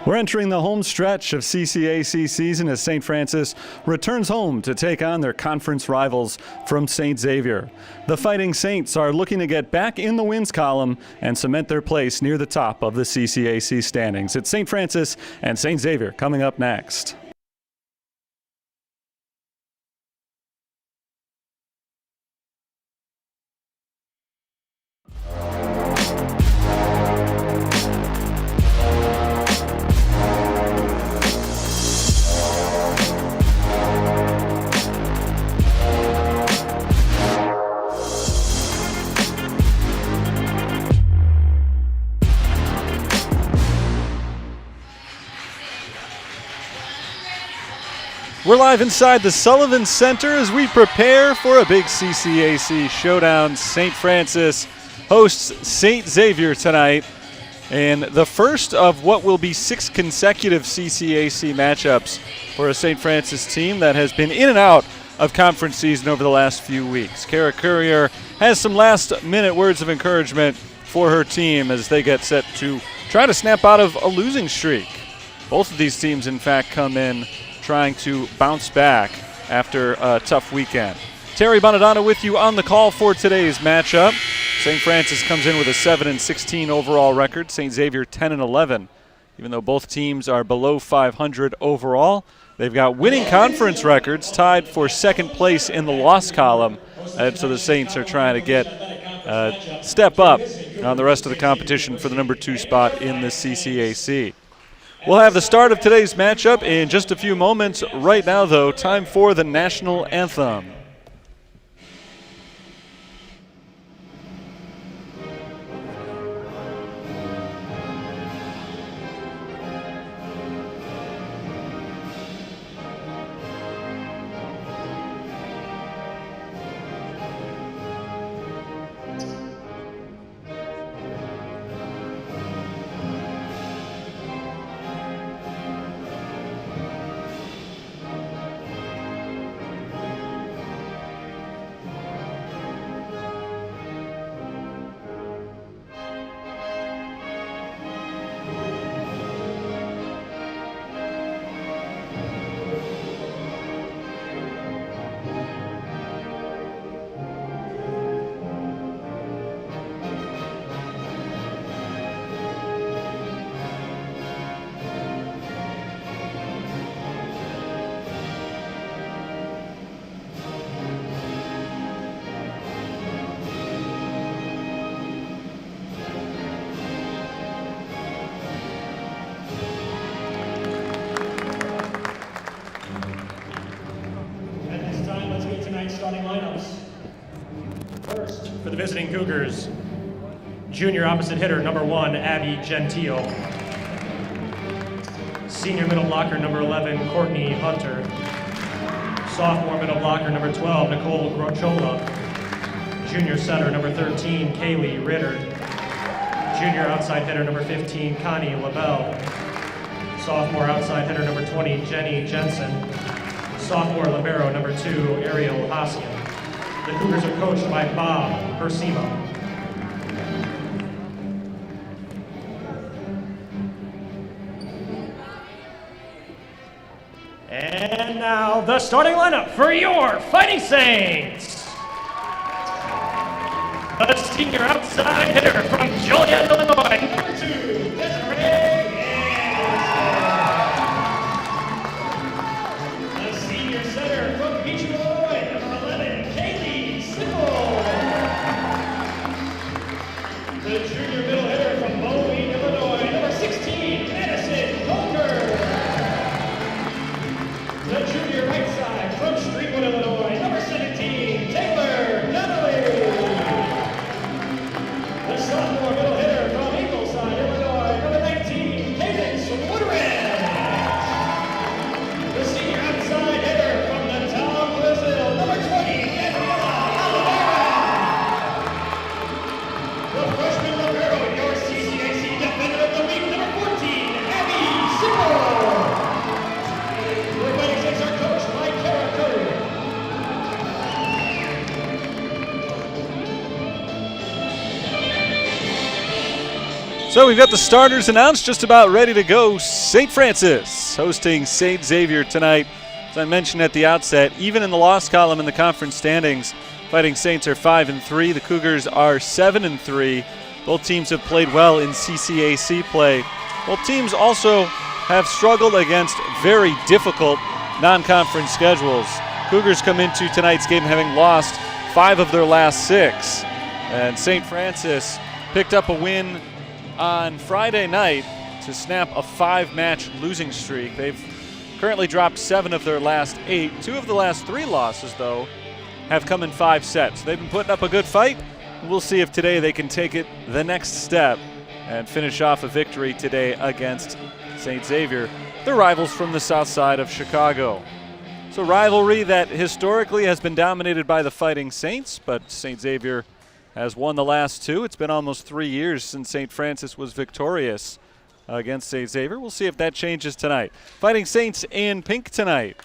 We're entering the home stretch of CCAC season as St. Francis returns home to take on their conference rivals from St. Xavier. The Fighting Saints are looking to get back in the wins column and cement their place near the top of the CCAC standings. It's St. Francis and St. Xavier coming up next. We're live inside the Sullivan Center as we prepare for a big CCAC showdown. St. Francis hosts St. Xavier tonight, and the first of what will be 6 consecutive CCAC matchups for a St. Francis team that has been in and out of conference season over the last few weeks. Kara Courier has some last-minute words of encouragement for her team as they get set to try to snap out of a losing streak. Both of these teams, in fact, come in trying to bounce back after a tough weekend. Terry Bonadonna with you on the call for today's matchup. St. Francis comes in with a 7-16 overall record. St. Xavier 10-11. Even though both teams are below 500 overall, they've got winning conference records, tied for second place in the loss column. So the Saints are trying to get step up on the rest of the competition for the number 2 spot in the CCAC. We'll have the start of today's matchup in just a few moments. Right now, though, time for the national anthem. Starting lineups. First, for the visiting Cougars, junior opposite hitter number 1, Abby Gentile. Senior middle blocker number 11, Courtney Hunter. Sophomore middle blocker number 12, Nicole Grochola. Junior setter number 13, Kaylee Ritter. Junior outside hitter number 15, Connie LaBelle. Sophomore outside hitter number 20, Jenny Jensen. Sophomore libero number 2, Ariel Hoskin. The Cougars are coached by Bob Persimo. And now the starting lineup for your Fighting Saints. The senior outside hitter from Joliet, Illinois, number 2, Desiree. The junior middle hitter from Moline, Illinois, number 16, Madison Coulter. The junior right side from Streetwood, Illinois, number 17, Taylor Nunley. The sophomore middle hitter from So we've got the starters announced, just about ready to go. St. Francis hosting St. Xavier tonight. As I mentioned at the outset, even in the loss column in the conference standings, Fighting Saints are 5-3. The Cougars are 7-3. Both teams have played well in CCAC play. Both teams also have struggled against very difficult non-conference schedules. Cougars come into tonight's game having lost 5 of their last 6. And St. Francis picked up a win on Friday night to snap a 5-match losing streak. They've currently dropped 7 of their last 8. 2 of the last 3 losses, though, have come in 5 sets. They've been putting up a good fight. We'll see if today they can take it the next step and finish off a victory today against St. Xavier, the rivals from the south side of Chicago. It's a rivalry that historically has been dominated by the Fighting Saints, but St. Xavier has won the last 2. It's been almost 3 years since St. Francis was victorious against St. Xavier. We'll see if that changes tonight. Fighting Saints in pink tonight.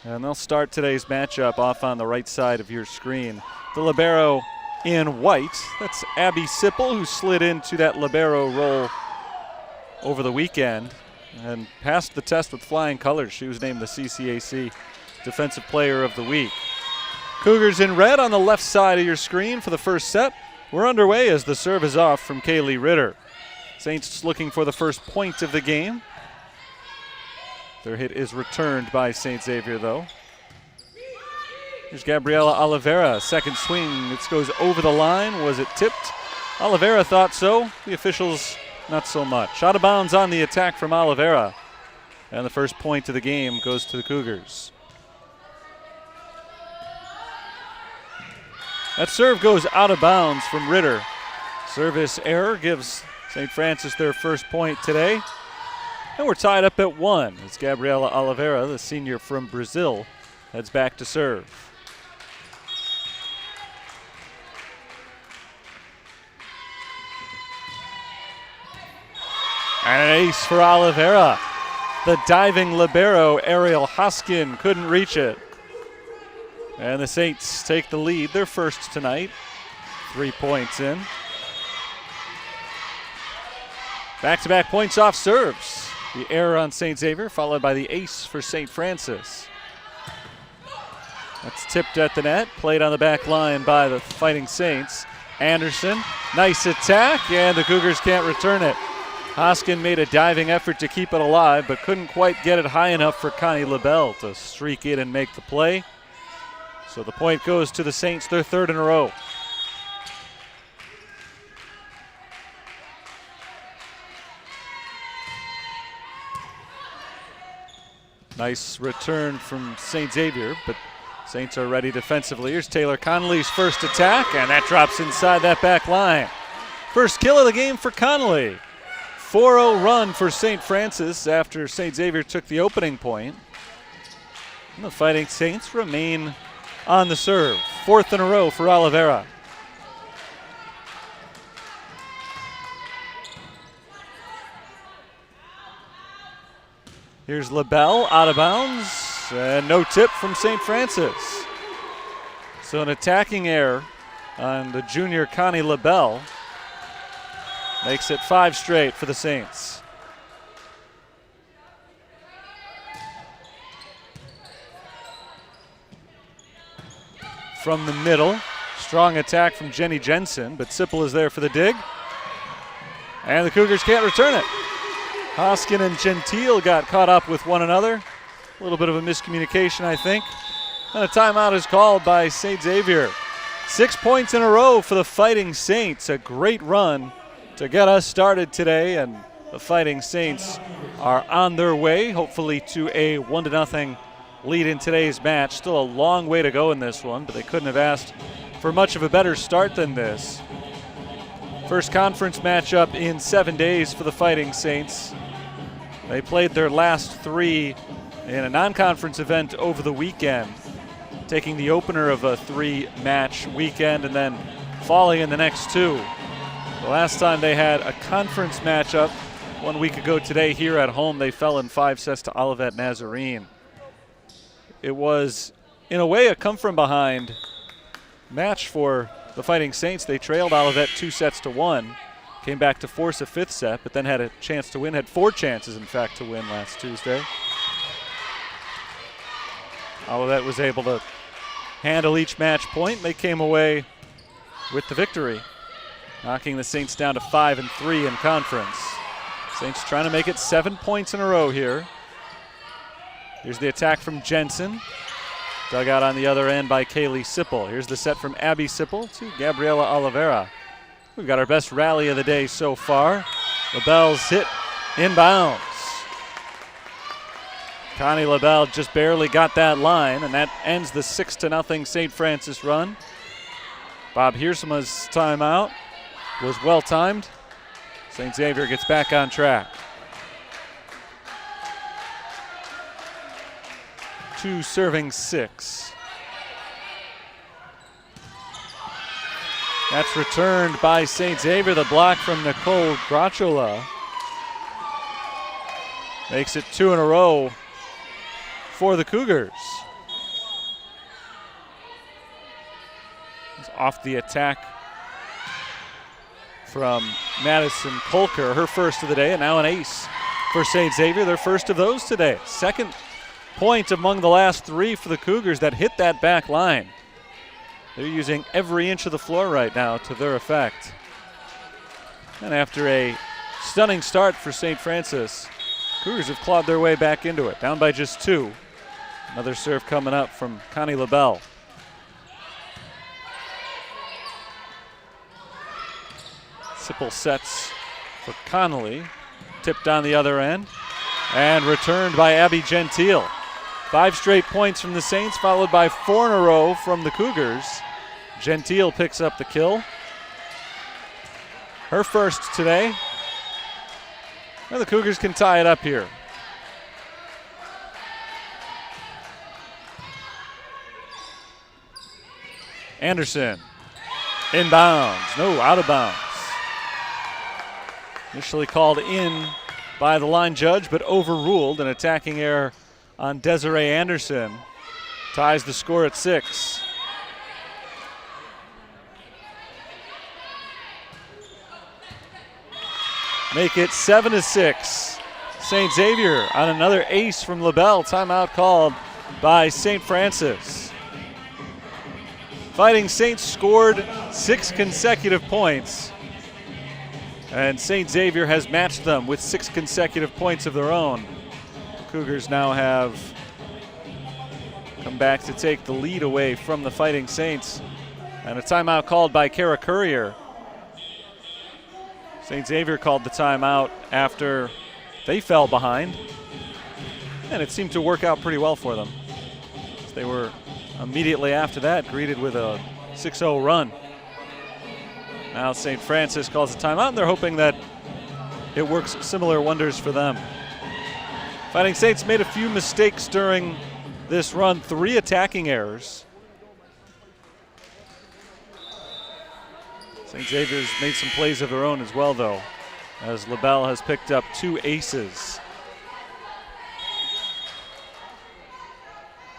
And they'll start today's matchup off on the right side of your screen. The libero in white. That's Abby Sipple, who slid into that libero role over the weekend and passed the test with flying colors. She was named the CCAC Defensive Player of the Week. Cougars in red on the left side of your screen for the first set. We're underway as the serve is off from Kaylee Ritter. Saints looking for the first point of the game. Their hit is returned by St. Xavier, though. Here's Gabriela Oliveira. Second swing. It goes over the line. Was it tipped? Oliveira thought so. The officials, not so much. Out of bounds on the attack from Oliveira. And the first point of the game goes to the Cougars. That serve goes out of bounds from Ritter. Service error gives St. Francis their first point today. And we're tied up at 1 as Gabriela Oliveira, the senior from Brazil, heads back to serve. And an ace for Oliveira. The diving libero, Ariel Hoskin, couldn't reach it. And the Saints take the lead, their first tonight. 3 points in. Back-to-back points off serves. The error on St. Xavier, followed by the ace for St. Francis. That's tipped at the net, played on the back line by the Fighting Saints. Anderson, nice attack, and the Cougars can't return it. Hoskin made a diving effort to keep it alive, but couldn't quite get it high enough for Connie LaBelle to streak in and make the play. So the point goes to the Saints, their 3rd in a row. Nice return from St. Xavier, but Saints are ready defensively. Here's Taylor Connolly's first attack, and that drops inside that back line. First kill of the game for Connolly. 4-0 run for St. Francis after St. Xavier took the opening point. And the Fighting Saints remain on the serve. 4th in a row for Oliveira. Here's LaBelle out of bounds, and no tip from St. Francis. So an attacking error on the junior Connie LaBelle makes it 5 straight for the Saints. From the middle, strong attack from Jenny Jensen, but Sipple is there for the dig. And the Cougars can't return it. Hoskin and Gentile got caught up with one another. A little bit of a miscommunication, I think. And a timeout is called by St. Xavier. 6 points in a row for the Fighting Saints. A great run to get us started today, and the Fighting Saints are on their way, hopefully to a 1-0 lead in today's match. Still a long way to go in this one, but they couldn't have asked for much of a better start than this. First conference matchup in 7 days for the Fighting Saints. They played their last 3 in a non-conference event over the weekend, taking the opener of a 3-match weekend and then falling in the next 2. The last time they had a conference matchup 1 week ago today here at home, they fell in 5 sets to Olivet Nazarene. It was, in a way, a come-from-behind match for the Fighting Saints. They trailed Olivet 2 sets to 1, Came back to force a fifth set, but then had a chance to win. Had 4 chances, in fact, to win last Tuesday. Olivet was able to handle each match point. They came away with the victory, knocking the Saints down to 5-3 in conference. Saints trying to make it 7 points in a row here. Here's the attack from Jensen. Dug out on the other end by Kaylee Sipple. Here's the set from Abby Sipple to Gabriela Oliveira. We've got our best rally of the day so far. LaBelle's hit inbounds. Connie LaBelle just barely got that line, and that ends the 6-0 St. Francis run. Bob Heersema's timeout was well timed. St. Xavier gets back on track. 2 serving 6. That's returned by St. Xavier. The block from Nicole Grachola makes it 2 in a row for the Cougars. It's off the attack from Madison Kolker, her first of the day, and now an ace for St. Xavier, their first of those today. Second point among the last 3 for the Cougars that hit that back line. They're using every inch of the floor right now to their effect. And after a stunning start for St. Francis, Cougars have clawed their way back into it, down by just 2. Another serve coming up from Connie LaBelle. Sipple sets for Connolly, tipped on the other end, and returned by Abby Gentile. 5 straight points from the Saints, followed by 4 in a row from the Cougars. Gentile picks up the kill. Her first today. And the Cougars can tie it up here. Anderson, inbounds, no, out of bounds. Initially called in by the line judge, but overruled. An attacking error on Desiree Anderson ties the score at 6. Make it 7-6. St. Xavier on another ace from LaBelle. Timeout called by St. Francis. Fighting Saints scored 6 consecutive points, and St. Xavier has matched them with 6 consecutive points of their own. The Cougars now have come back to take the lead away from the Fighting Saints, and a timeout called by Kara Courier. St. Xavier called the timeout after they fell behind, and it seemed to work out pretty well for them. They were immediately after that greeted with a 6-0 run. Now St. Francis calls a timeout, and they're hoping that it works similar wonders for them. Fighting Saints made a few mistakes during this run, 3 attacking errors. St. Xavier's made some plays of their own as well, though, as LaBelle has picked up 2 aces.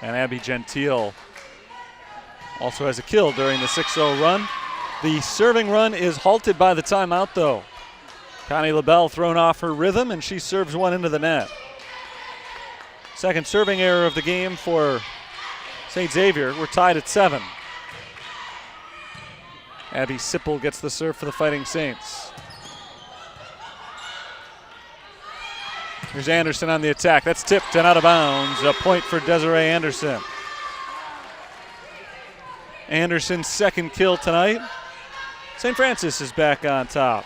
And Abby Gentile also has a kill during the 6-0 run. The serving run is halted by the timeout, though. Connie LaBelle thrown off her rhythm, and she serves one into the net. Second serving error of the game for St. Xavier. We're tied at 7. Abby Sipple gets the serve for the Fighting Saints. Here's Anderson on the attack. That's tipped and out of bounds. A point for Desiree Anderson. Anderson's second kill tonight. St. Francis is back on top.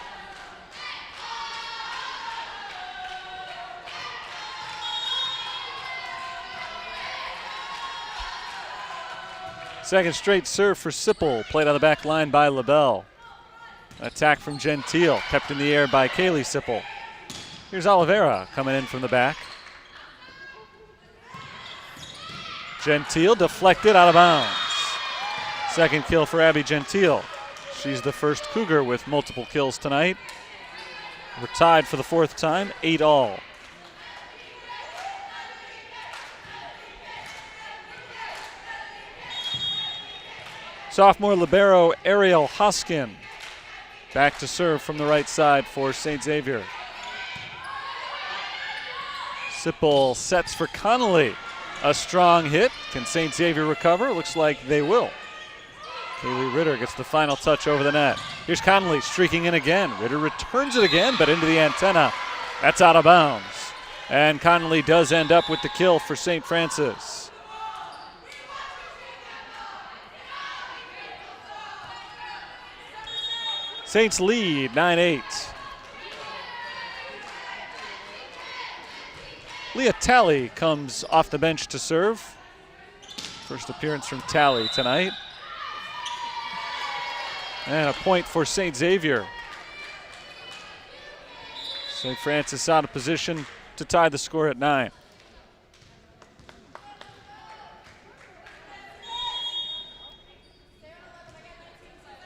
Second straight serve for Sipple, played on the back line by LaBelle. Attack from Gentile, kept in the air by Kaylee Sipple. Here's Oliveira coming in from the back. Gentile deflected out of bounds. Second kill for Abby Gentile. She's the first Cougar with multiple kills tonight. We're tied for the 4th time, 8-all. Sophomore libero Ariel Hoskin Back to serve from the right side for St. Xavier. Sipple sets for Connolly. A strong hit. Can St. Xavier recover? Looks like they will. Kaylee Ritter gets the final touch over the net. Here's Connolly streaking in again. Ritter returns it again, but into the antenna. That's out of bounds. And Connolly does end up with the kill for St. Francis. Saints lead 9-8. Leah Talley comes off the bench to serve. First appearance from Talley tonight. And a point for St. Xavier. St. Francis out of position to tie the score at 9.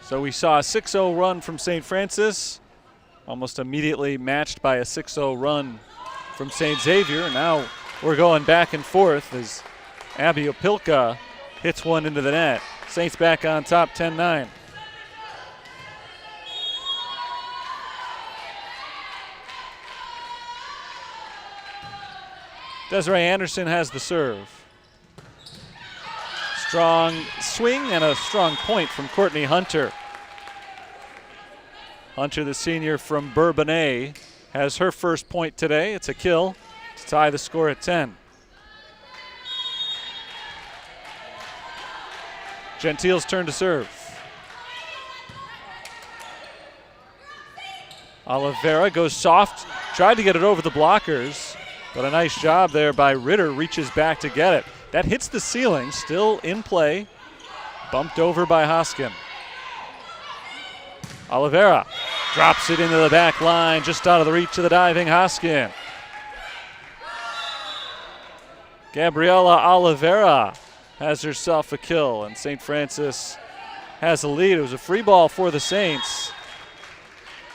So we saw a 6-0 run from St. Francis, almost immediately matched by a 6-0 run from St. Xavier. Now we're going back and forth as Abby Opilka hits one into the net. Saints back on top 10-9. Desiree Anderson has the serve. Strong swing and a strong point from Courtney Hunter. Hunter, the senior from Bourbonnais, has her first point today. It's a kill to tie the score at 10. Gentile's turn to serve. Oliveira goes soft, tried to get it over the blockers, but a nice job there by Ritter, reaches back to get it. That hits the ceiling, still in play, bumped over by Hoskin. Oliveira drops it into the back line, just out of the reach of the diving Hoskin. Gabriela Oliveira has herself a kill, and St. Francis has a lead. It was a free ball for the Saints.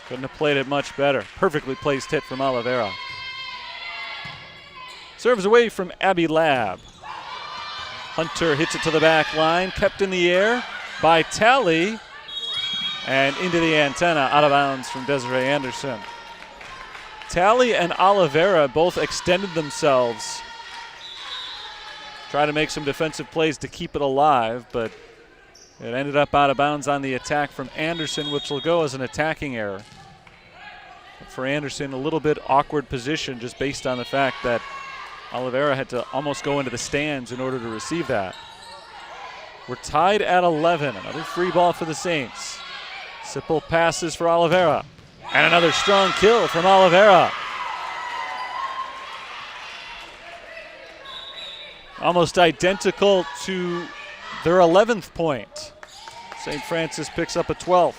Couldn't have played it much better. Perfectly placed hit from Oliveira. Serves away from Abby Lab. Hunter hits it to the back line, kept in the air by Talley, and into the antenna, out of bounds from Desiree Anderson. Talley and Oliveira both extended themselves, tried to make some defensive plays to keep it alive, but it ended up out of bounds on the attack from Anderson, which will go as an attacking error. But for Anderson, a little bit awkward position just based on the fact that Oliveira had to almost go into the stands in order to receive that. We're tied at 11. Another free ball for the Saints. Sipple passes for Oliveira. And another strong kill from Oliveira. Almost identical to their 11th point. St. Francis picks up a 12th.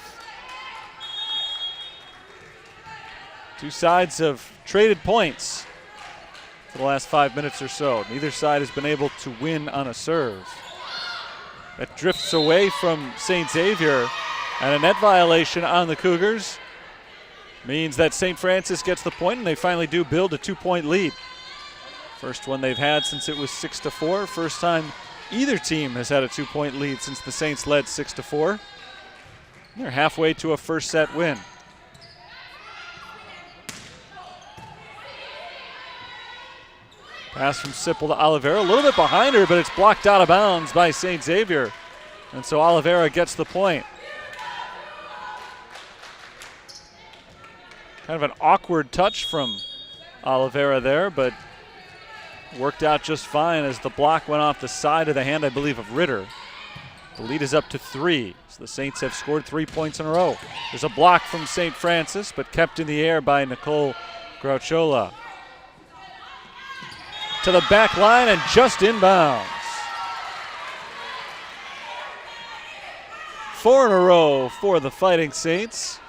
Two sides have traded points for the last 5 minutes or so. Neither side has been able to win on a serve. That drifts away from St. Xavier, and a net violation on the Cougars means that St. Francis gets the point, and they finally do build a 2-point lead. First one they've had since it was 6-4. First time either team has had a 2-point lead since the Saints led 6-4. They're halfway to a first set win. Pass from Sipple to Oliveira, a little bit behind her, but it's blocked out of bounds by St. Xavier. And so Oliveira gets the point. Kind of an awkward touch from Oliveira there, but worked out just fine as the block went off the side of the hand, I believe, of Ritter. The lead is up to 3. So the Saints have scored 3 points in a row. There's a block from St. Francis, but kept in the air by Nicole Grouchola. To the back line and just inbounds. 4 in a row for the Fighting Saints.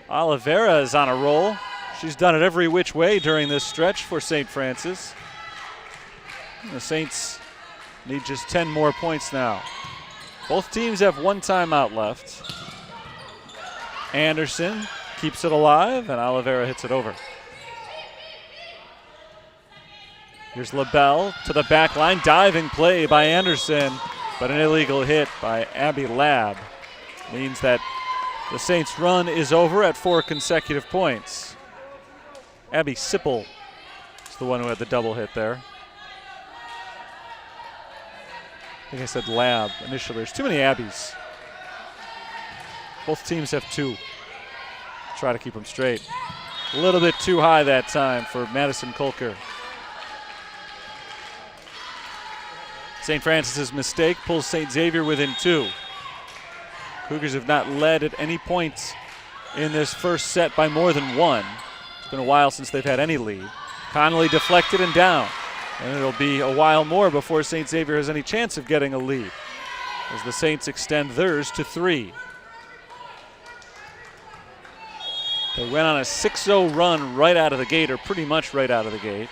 Oliveira is on a roll. She's done it every which way during this stretch for St. Francis. The Saints need just 10 more points now. Both teams have 1 timeout left. Anderson keeps it alive, and Oliveira hits it over. Here's LaBelle to the back line. Diving play by Anderson, but an illegal hit by Abby Lab means that The Saints' run is over at 4 consecutive points. Abby Sipple is the one who had the double hit there. I think I said Lab initially. There's too many Abbies. Both teams have 2. Try to keep them straight. A little bit too high that time for Madison Kolker. St. Francis's mistake pulls St. Xavier within 2. Cougars have not led at any point in this first set by more than 1. It's been a while since they've had any lead. Connolly deflected and down. And it'll be a while more before St. Xavier has any chance of getting a lead, as the Saints extend theirs to 3. They went on a 6-0 run right out of the gate, or pretty much right out of the gate,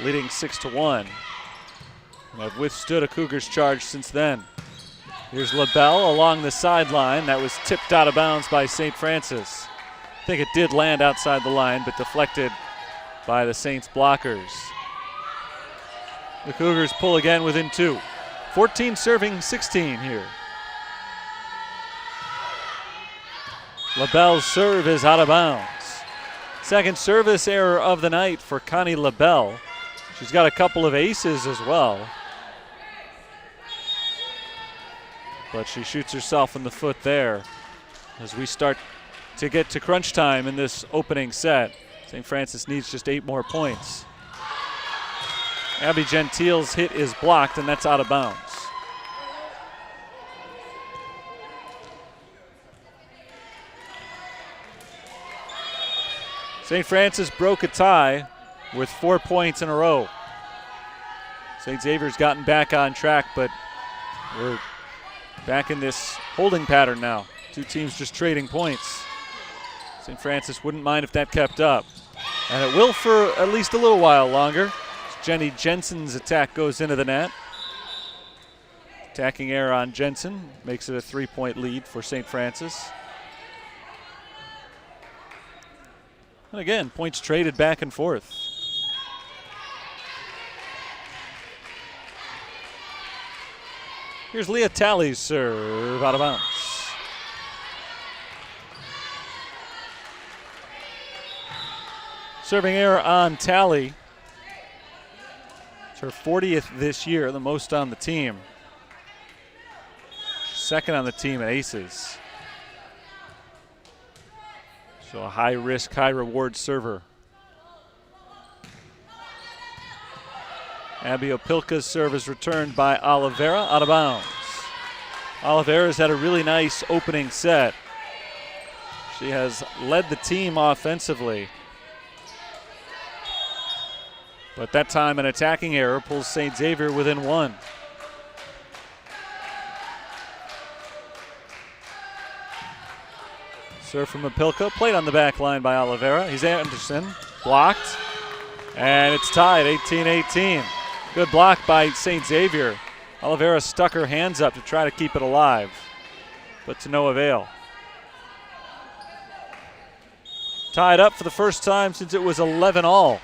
leading 6-1. And have withstood a Cougars charge since then. Here's LaBelle along the sideline. That was tipped out of bounds by St. Francis. I think it did land outside the line, but deflected by the Saints blockers. The Cougars pull again within 2. 14 serving 16 here. LaBelle's serve is out of bounds. Second service error of the night for Connie LaBelle. She's got a couple of aces as well. But she shoots herself in the foot there as we start to get to crunch time in this opening set. St. Francis needs just 8 more points. Abby Gentile's hit is blocked, and that's out of bounds. St. Francis broke a tie with 4 points in a row. St. Xavier's gotten back on track, but we're back in this holding pattern now. 2 teams just trading points. St. Francis wouldn't mind if that kept up. And it will for at least a little while longer. Jenny Jensen's attack goes into the net. Attacking error on Jensen makes it a 3-point lead for St. Francis. And again, points traded back and forth. Here's Leah Talley's serve out of bounds. Serving error on Talley. It's her 40th this year, the most on the team. Second on the team at aces. So a high risk, high reward server. Abby Opilka's serve is returned by Oliveira, out of bounds. Oliveira's had a really nice opening set. She has led the team offensively. But that time an attacking error pulls St. Xavier within 1. Serve from Opilka, played on the back line by Oliveira. He's Anderson, blocked, and it's tied 18-18. Good block by St. Xavier. Oliveira stuck her hands up to try to keep it alive, but to no avail. Tied up for the first time since it was 11-all.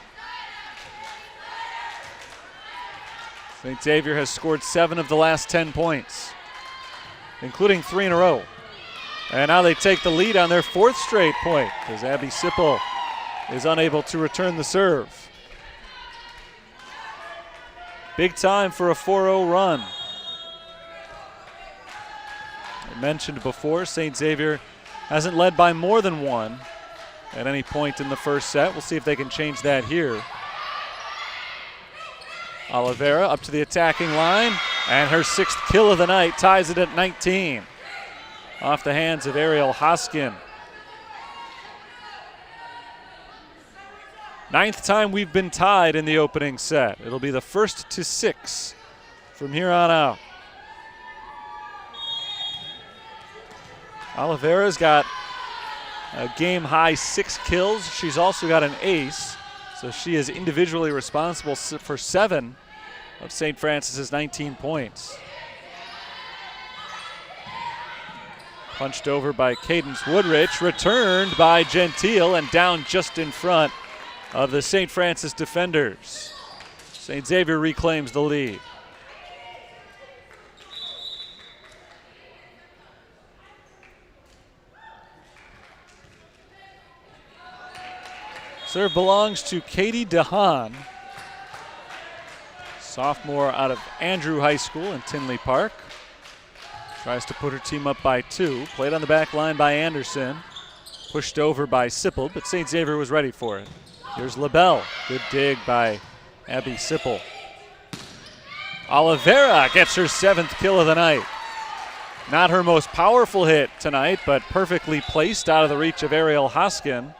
St. Xavier has scored 7 of the last 10 points, including 3 in a row. And now they take the lead on their 4th straight point as Abby Sipple is unable to return the serve. Big time for a 4-0 run. I mentioned before, St. Xavier hasn't led by more than 1 at any point in the first set. We'll see if they can change that here. Oliveira up to the attacking line, and her 6th kill of the night ties it at 19. Off the hands of Ariel Hoskin. 9th time we've been tied in the opening set. It'll be the first to 6 from here on out. Oliveira's got a game-high 6 kills. She's also got an ace, so she is individually responsible for 7 of St. Francis's 19 points. Punched over by Cadence Woodrich, returned by Gentile, and down just in front of the St. Francis defenders. St. Xavier reclaims the lead. Serve belongs to Katie DeHaan, sophomore out of Andrew High School in Tinley Park. Tries to put her team up by 2. Played on the back line by Anderson. Pushed over by Sipple, but St. Xavier was ready for it. Here's LaBelle. Good dig by Abby Sipple. Oliveira gets her 7th kill of the night. Not her most powerful hit tonight, but perfectly placed out of the reach of Ariel Hoskin.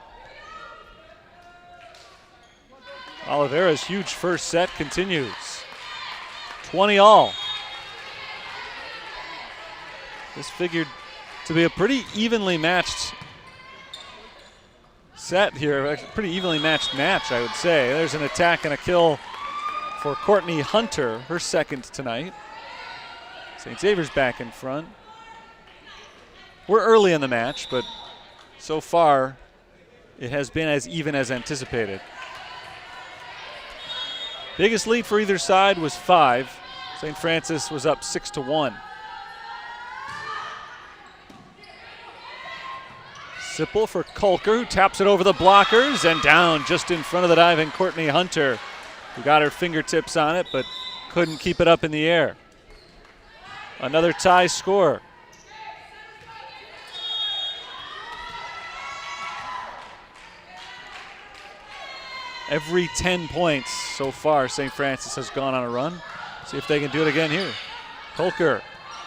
Oliveira's huge first set continues. 20 all. This figured to be a pretty evenly matched set here, a pretty evenly matched match, I would say. There's an attack and a kill for Courtney Hunter, her 2nd tonight. St. Xavier's back in front. We're early in the match, but so far it has been as even as anticipated. Biggest lead for either side was 5. St. Francis was up 6-1. Sipple for Kolker, who taps it over the blockers and down just in front of the diving Courtney Hunter, who got her fingertips on it but couldn't keep it up in the air. Another tie score. Every 10 points so far, St. Francis has gone on a run. See if they can do it again here. Kolker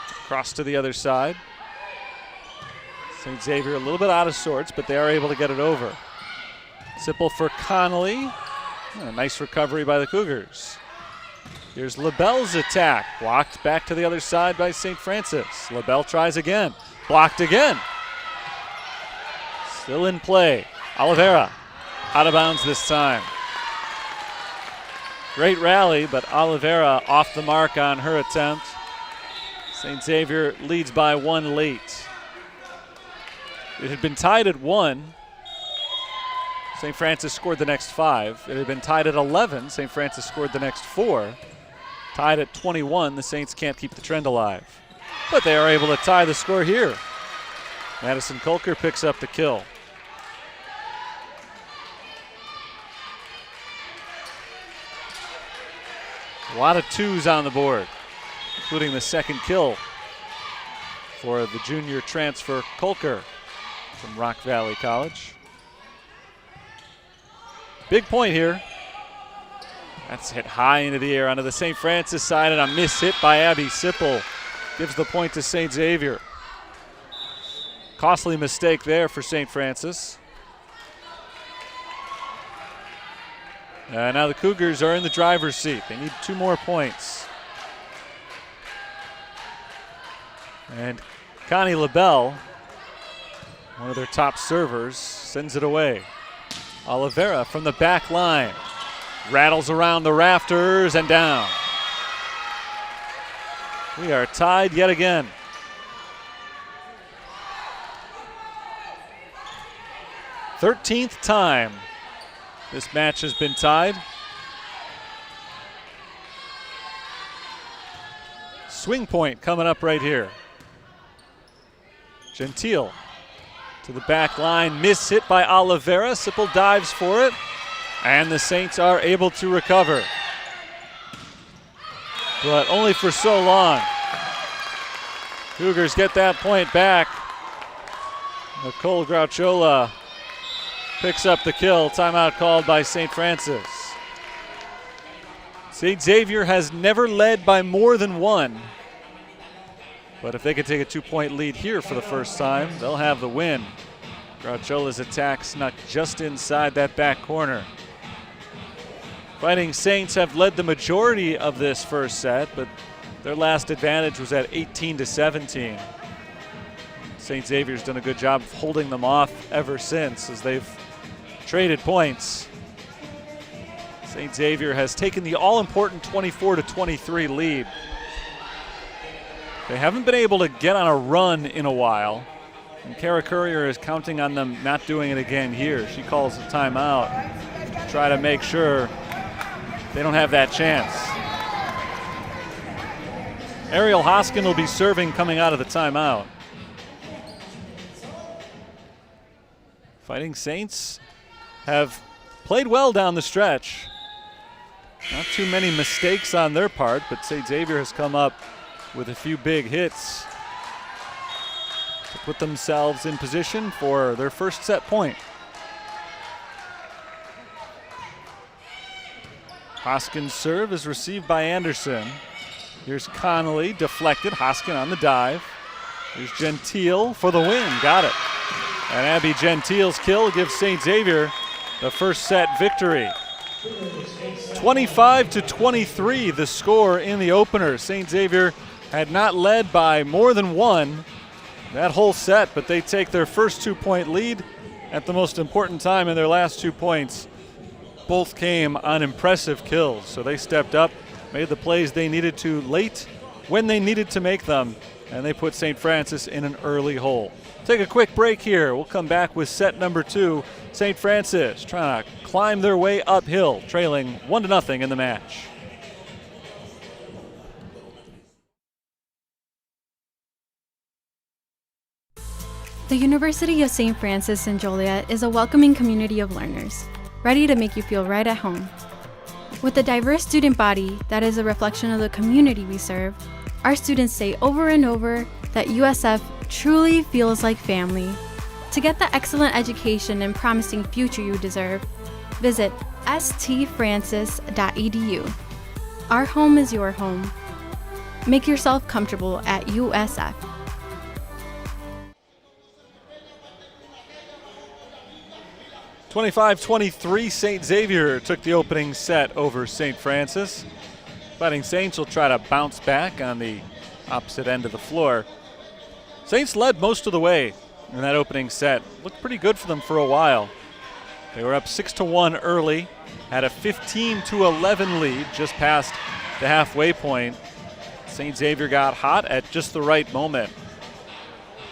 across to the other side. St. Xavier a little bit out of sorts, but they are able to get it over. Sipple for Connolly. A nice recovery by the Cougars. Here's LaBelle's attack. Blocked back to the other side by St. Francis. LaBelle tries again. Blocked again. Still in play. Oliveira out of bounds this time. Great rally, but Oliveira off the mark on her attempt. St. Xavier leads by 1 late. It had been tied at 1. St. Francis scored the next 5. It had been tied at 11. St. Francis scored the next 4. Tied at 21. The Saints can't keep the trend alive. But they are able to tie the score here. Madison Kolker picks up the kill. A lot of 2s on the board, including the 2nd kill for the junior transfer Kolker from Rock Valley College. Big point here. That's hit high into the air onto the St. Francis side, and a miss hit by Abby Sipple gives the point to St. Xavier. Costly mistake there for St. Francis. Now the Cougars are in the driver's seat. They need 2 more points. And Connie LaBelle, one of their top servers, sends it away. Oliveira from the back line. Rattles around the rafters and down. We are tied yet again. Thirteenth time this match has been tied. Swing point coming up right here. Gentile to the back line, miss hit by Oliveira. Sipple dives for it, and the Saints are able to recover. But only for so long. Cougars get that point back. Nicole Grouchola picks up the kill. Timeout called by St. Francis. St. Xavier has never led by more than 1. But if they could take a 2-point lead here for the first time, they'll have the win. Grouchola's attack snuck just inside that back corner. Fighting Saints have led the majority of this first set, but their last advantage was at 18-17. St. Xavier's done a good job of holding them off ever since as they've traded points. St. Xavier has taken the all-important 24-23 lead. They haven't been able to get on a run in a while, and Kara Courier is counting on them not doing it again here. She calls a timeout to try to make sure they don't have that chance. Ariel Hoskin will be serving coming out of the timeout. Fighting Saints have played well down the stretch. Not too many mistakes on their part, but St. Xavier has come up with a few big hits to put themselves in position for their first set point. Hoskins' serve is received by Anderson. Here's Connolly, deflected. Hoskin on the dive. Here's Gentile for the win. Got it. And Abby Gentile's kill gives St. Xavier the first set victory. 25-23 the score in the opener. St. Xavier had not led by more than one that whole set, but they take their first 2-point lead at the most important time in their last 2 points. Both came on impressive kills, so they stepped up, made the plays they needed to late when they needed to make them, and they put St. Francis in an early hole. Take a quick break here. We'll come back with set number 2. St. Francis trying to climb their way uphill, trailing 1-0 in the match. The University of St. Francis in Joliet is a welcoming community of learners, ready to make you feel right at home. With a diverse student body that is a reflection of the community we serve, our students say over and over that USF truly feels like family. To get the excellent education and promising future you deserve, visit stfrancis.edu. Our home is your home. Make yourself comfortable at USF. (25-23) St. Xavier took the opening set over St. Francis. Fighting Saints will try to bounce back on the opposite end of the floor. Saints led most of the way in that opening set. Looked pretty good for them for a while. They were up 6-1 early, had a 15-11 lead just past the halfway point. St. Xavier got hot at just the right moment.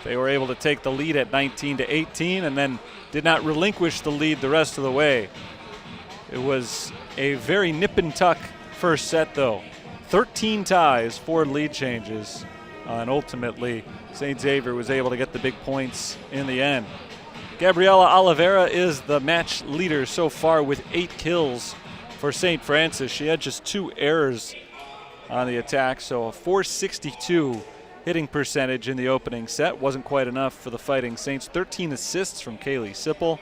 They were able to take the lead at 19-18 and then did not relinquish the lead the rest of the way. It was a very nip and tuck first set though. 13 ties, 4 lead changes, and ultimately St. Xavier was able to get the big points in the end. Gabriela Oliveira is the match leader so far with 8 kills for St. Francis. She had just 2 errors on the attack, so a .462 hitting percentage in the opening set. Wasn't quite enough for the Fighting Saints. 13 assists from Kaylee Sipple.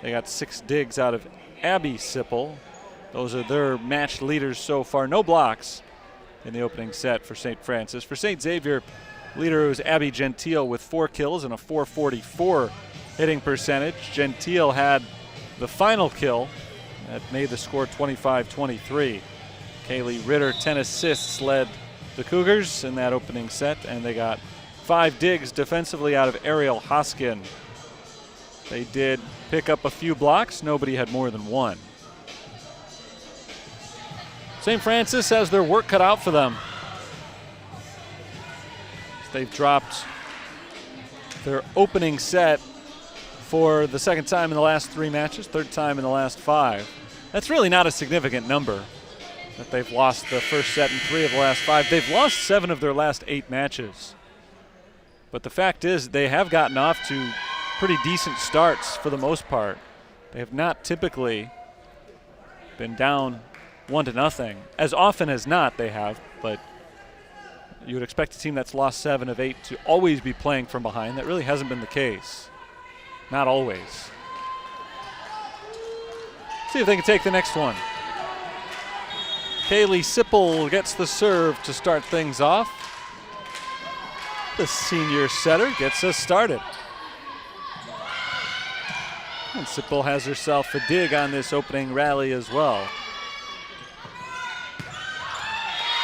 They got 6 digs out of Abby Sipple. Those are their match leaders so far. No blocks in the opening set for St. Francis. For St. Xavier, leader was Abby Gentile with 4 kills and a .444 hitting percentage. Gentile had the final kill that made the score 25-23. Kaylee Ritter, 10 assists, led the Cougars in that opening set, and they got 5 digs defensively out of Ariel Hoskin. They did pick up a few blocks. Nobody had more than 1. St. Francis has their work cut out for them. They've dropped their opening set for the second time in the last 3 matches, third time in the last 5. That's really not a significant number that they've lost the first set in 3 of the last 5. They've lost 7 of their last 8 matches. But the fact is they have gotten off to pretty decent starts for the most part. They have not typically been down 1-0. As often as not they have, but you would expect a team that's lost 7 of 8 to always be playing from behind. That really hasn't been the case. Not always. See if they can take the next one. Kaylee Sipple gets the serve to start things off. The senior setter gets us started. And Sipple has herself a dig on this opening rally as well.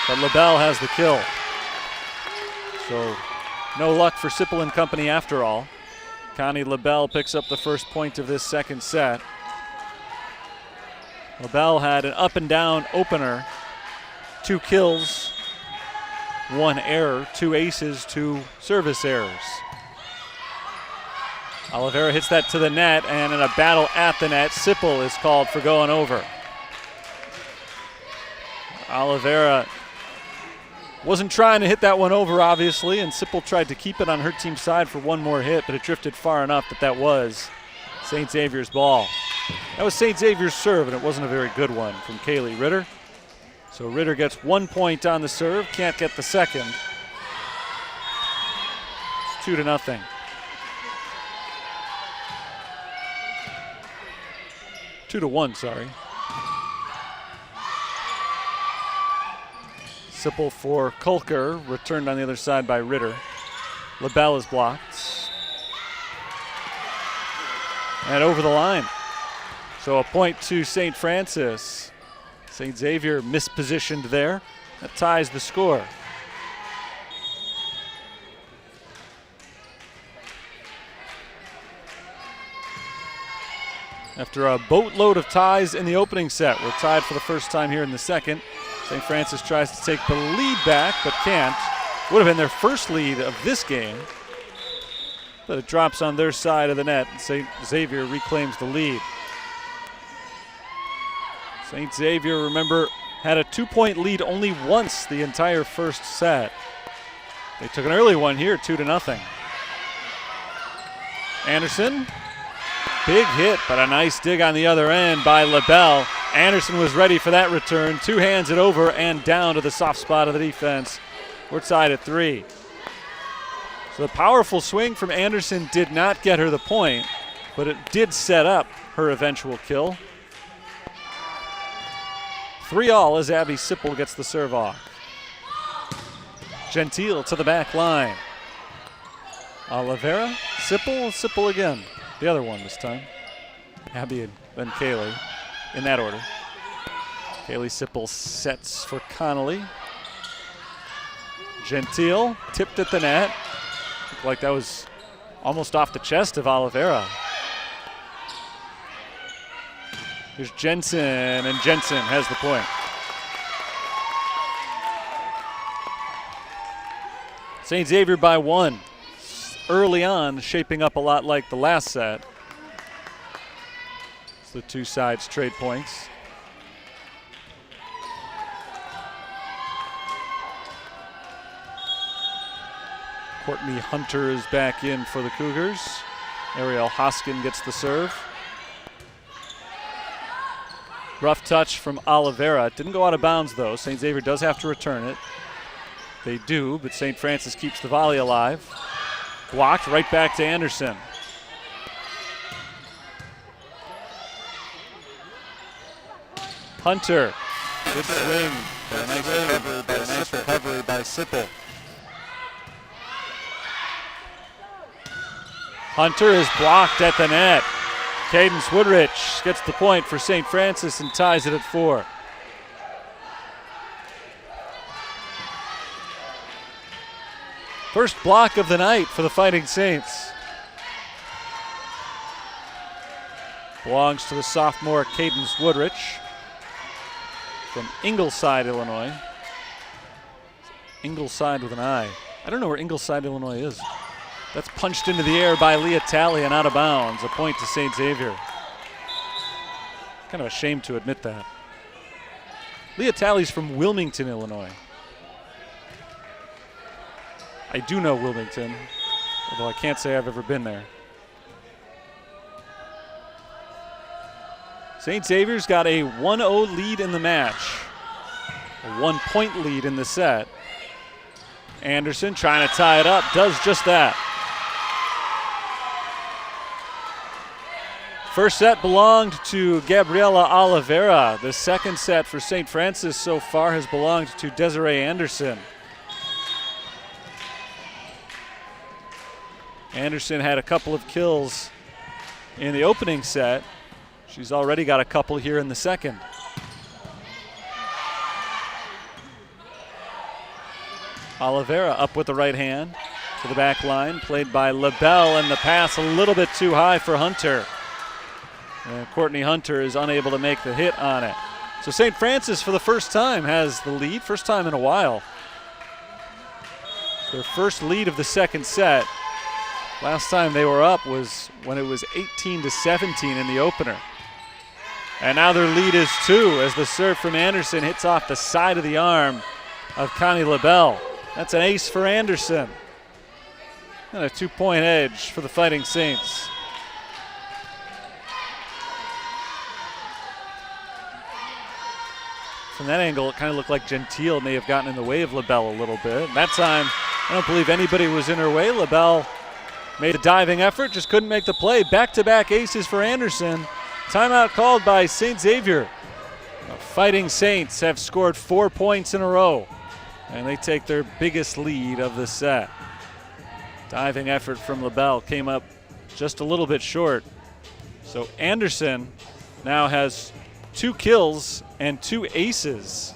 But LaBelle has the kill. So no luck for Sipple and company after all. Connie LaBelle picks up the first point of this second set. LaBelle had an up and down opener. 2 kills, 1 error, 2 aces, 2 service errors. Oliveira hits that to the net, and in a battle at the net, Sipple is called for going over. Oliveira wasn't trying to hit that one over, obviously, and Sipple tried to keep it on her team's side for one more hit, but it drifted far enough that was St. Xavier's ball. That was St. Xavier's serve, and it wasn't a very good one from Kaylee Ritter. So Ritter gets 1 point on the serve, can't get the second. It's 2-0. Two to 1, sorry. Sipple for Kulker, returned on the other side by Ritter. LaBelle is blocked. And over the line. So a point to St. Francis. St. Xavier mispositioned there. That ties the score. After a boatload of ties in the opening set, we're tied for the first time here in the second. St. Francis tries to take the lead back, but can't. Would have been their first lead of this game. But it drops on their side of the net, and St. Xavier reclaims the lead. St. Xavier, remember, had a 2-point lead only once the entire first set. They took an early one here, 2-0. Anderson, big hit, but a nice dig on the other end by LaBelle. Anderson was ready for that return. Two hands it over and down to the soft spot of the defense. We're tied at 3. So the powerful swing from Anderson did not get her the point, but it did set up her eventual kill. 3-all as Abby Sipple gets the serve off. Gentile to the back line. Oliveira, Sipple again. The other one this time. Abby and then Kaylee in that order. Kaylee Sipple sets for Connolly. Gentile tipped at the net. Looked like that was almost off the chest of Oliveira. Here's Jensen, and Jensen has the point. St. Xavier by 1. Early on, shaping up a lot like the last set. So the two sides trade points. Courtney Hunter is back in for the Cougars. Ariel Hoskin gets the serve. Rough touch from Oliveira. It didn't go out of bounds, though. St. Xavier does have to return it. They do, but St. Francis keeps the volley alive. Blocked right back to Anderson. Hunter. Good swing. But a nice recovery by Sipple. Hunter is blocked at the net. Cadence Woodrich gets the point for St. Francis and ties it at 4. First block of the night for the Fighting Saints. Belongs to the sophomore Cadence Woodrich from Ingleside, Illinois. Ingleside with an I. I don't know where Ingleside, Illinois is. That's punched into the air by Leah Talley and out of bounds. A point to St. Xavier. Kind of a shame to admit that. Leah Talley's from Wilmington, Illinois. I do know Wilmington, although I can't say I've ever been there. St. Xavier's got a 1-0 lead in the match. A 1-point lead in the set. Anderson trying to tie it up, does just that. First set belonged to Gabriela Oliveira. The second set for St. Francis so far has belonged to Desiree Anderson. Anderson had a couple of kills in the opening set. She's already got a couple here in the second. Oliveira up with the right hand to the back line, played by LaBelle, and the pass a little bit too high for Hunter. And Courtney Hunter is unable to make the hit on it. So St. Francis, for the first time, has the lead, first time in a while. Their first lead of the second set. Last time they were up was when it was 18-17 in the opener. And now their lead is 2 as the serve from Anderson hits off the side of the arm of Connie LaBelle. That's an ace for Anderson. And a 2-point edge for the Fighting Saints. From that angle, it kind of looked like Gentile may have gotten in the way of LaBelle a little bit. That time, I don't believe anybody was in her way. LaBelle made a diving effort, just couldn't make the play. Back-to-back aces for Anderson. Timeout called by St. Xavier. The Fighting Saints have scored 4 points in a row, and they take their biggest lead of the set. Diving effort from LaBelle came up just a little bit short. So Anderson now has 2 kills and 2 aces.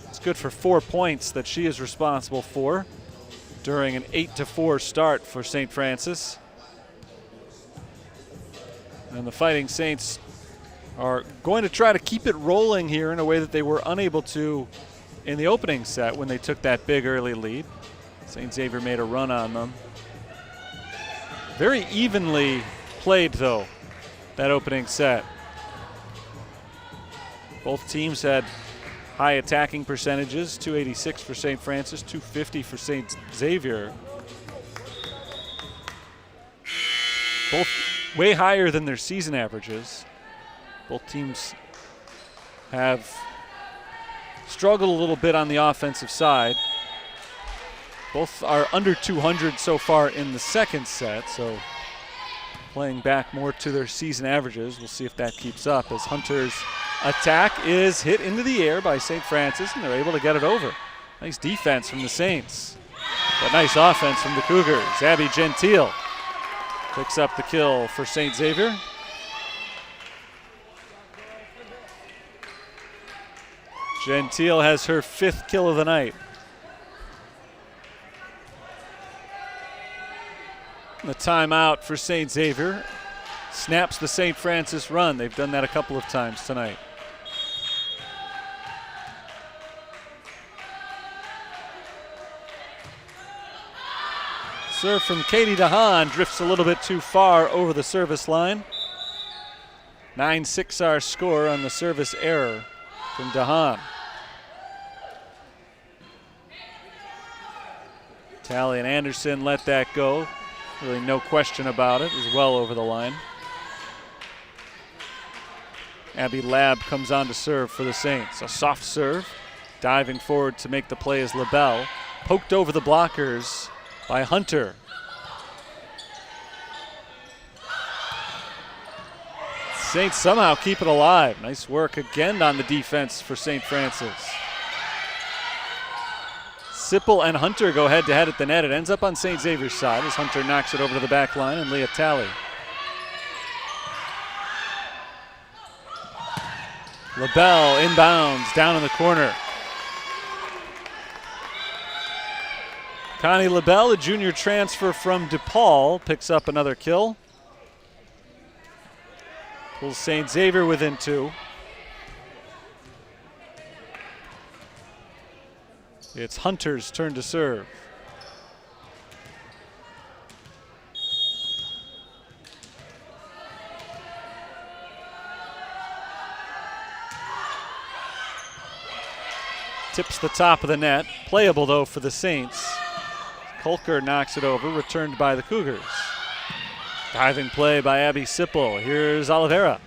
It's good for 4 points that she is responsible for during an 8-4 start for St. Francis. And the Fighting Saints are going to try to keep it rolling here in a way that they were unable to in the opening set when they took that big early lead. St. Xavier made a run on them. Very evenly played, though, that opening set. Both teams had high attacking percentages, 286 for St. Francis, 250 for St. Xavier. Both way higher than their season averages. Both teams have struggled a little bit on the offensive side. Both are under 200 so far in the second set, so playing back more to their season averages. We'll see if that keeps up as Hunter's attack is hit into the air by St. Francis, and they're able to get it over. Nice defense from the Saints, but nice offense from the Cougars. Abby Gentile picks up the kill for St. Xavier. Gentile has her 5th kill of the night. The timeout for St. Xavier snaps the St. Francis run. They've done that a couple of times tonight. Serve from Katie DeHaan drifts a little bit too far over the service line. 9-6 our score on the service error from DeHaan. Talley and Anderson let that go. Really no question about it. It was well over the line. Abby Labb comes on to serve for the Saints. A soft serve. Diving forward to make the play is LaBelle. Poked over the blockers by Hunter. Saints somehow keep it alive. Nice work again on the defense for St. Francis. Sipple and Hunter go head-to-head at the net. It ends up on St. Xavier's side as Hunter knocks it over to the back line and Leah Talley. LaBelle inbounds down in the corner. Connie LaBelle, a junior transfer from DePaul, picks up another kill. Pulls St. Xavier within 2. It's Hunter's turn to serve. Tips the top of the net. Playable, though, for the Saints. Kolker knocks it over, returned by the Cougars. Diving play by Abby Sipple. Here's Oliveira.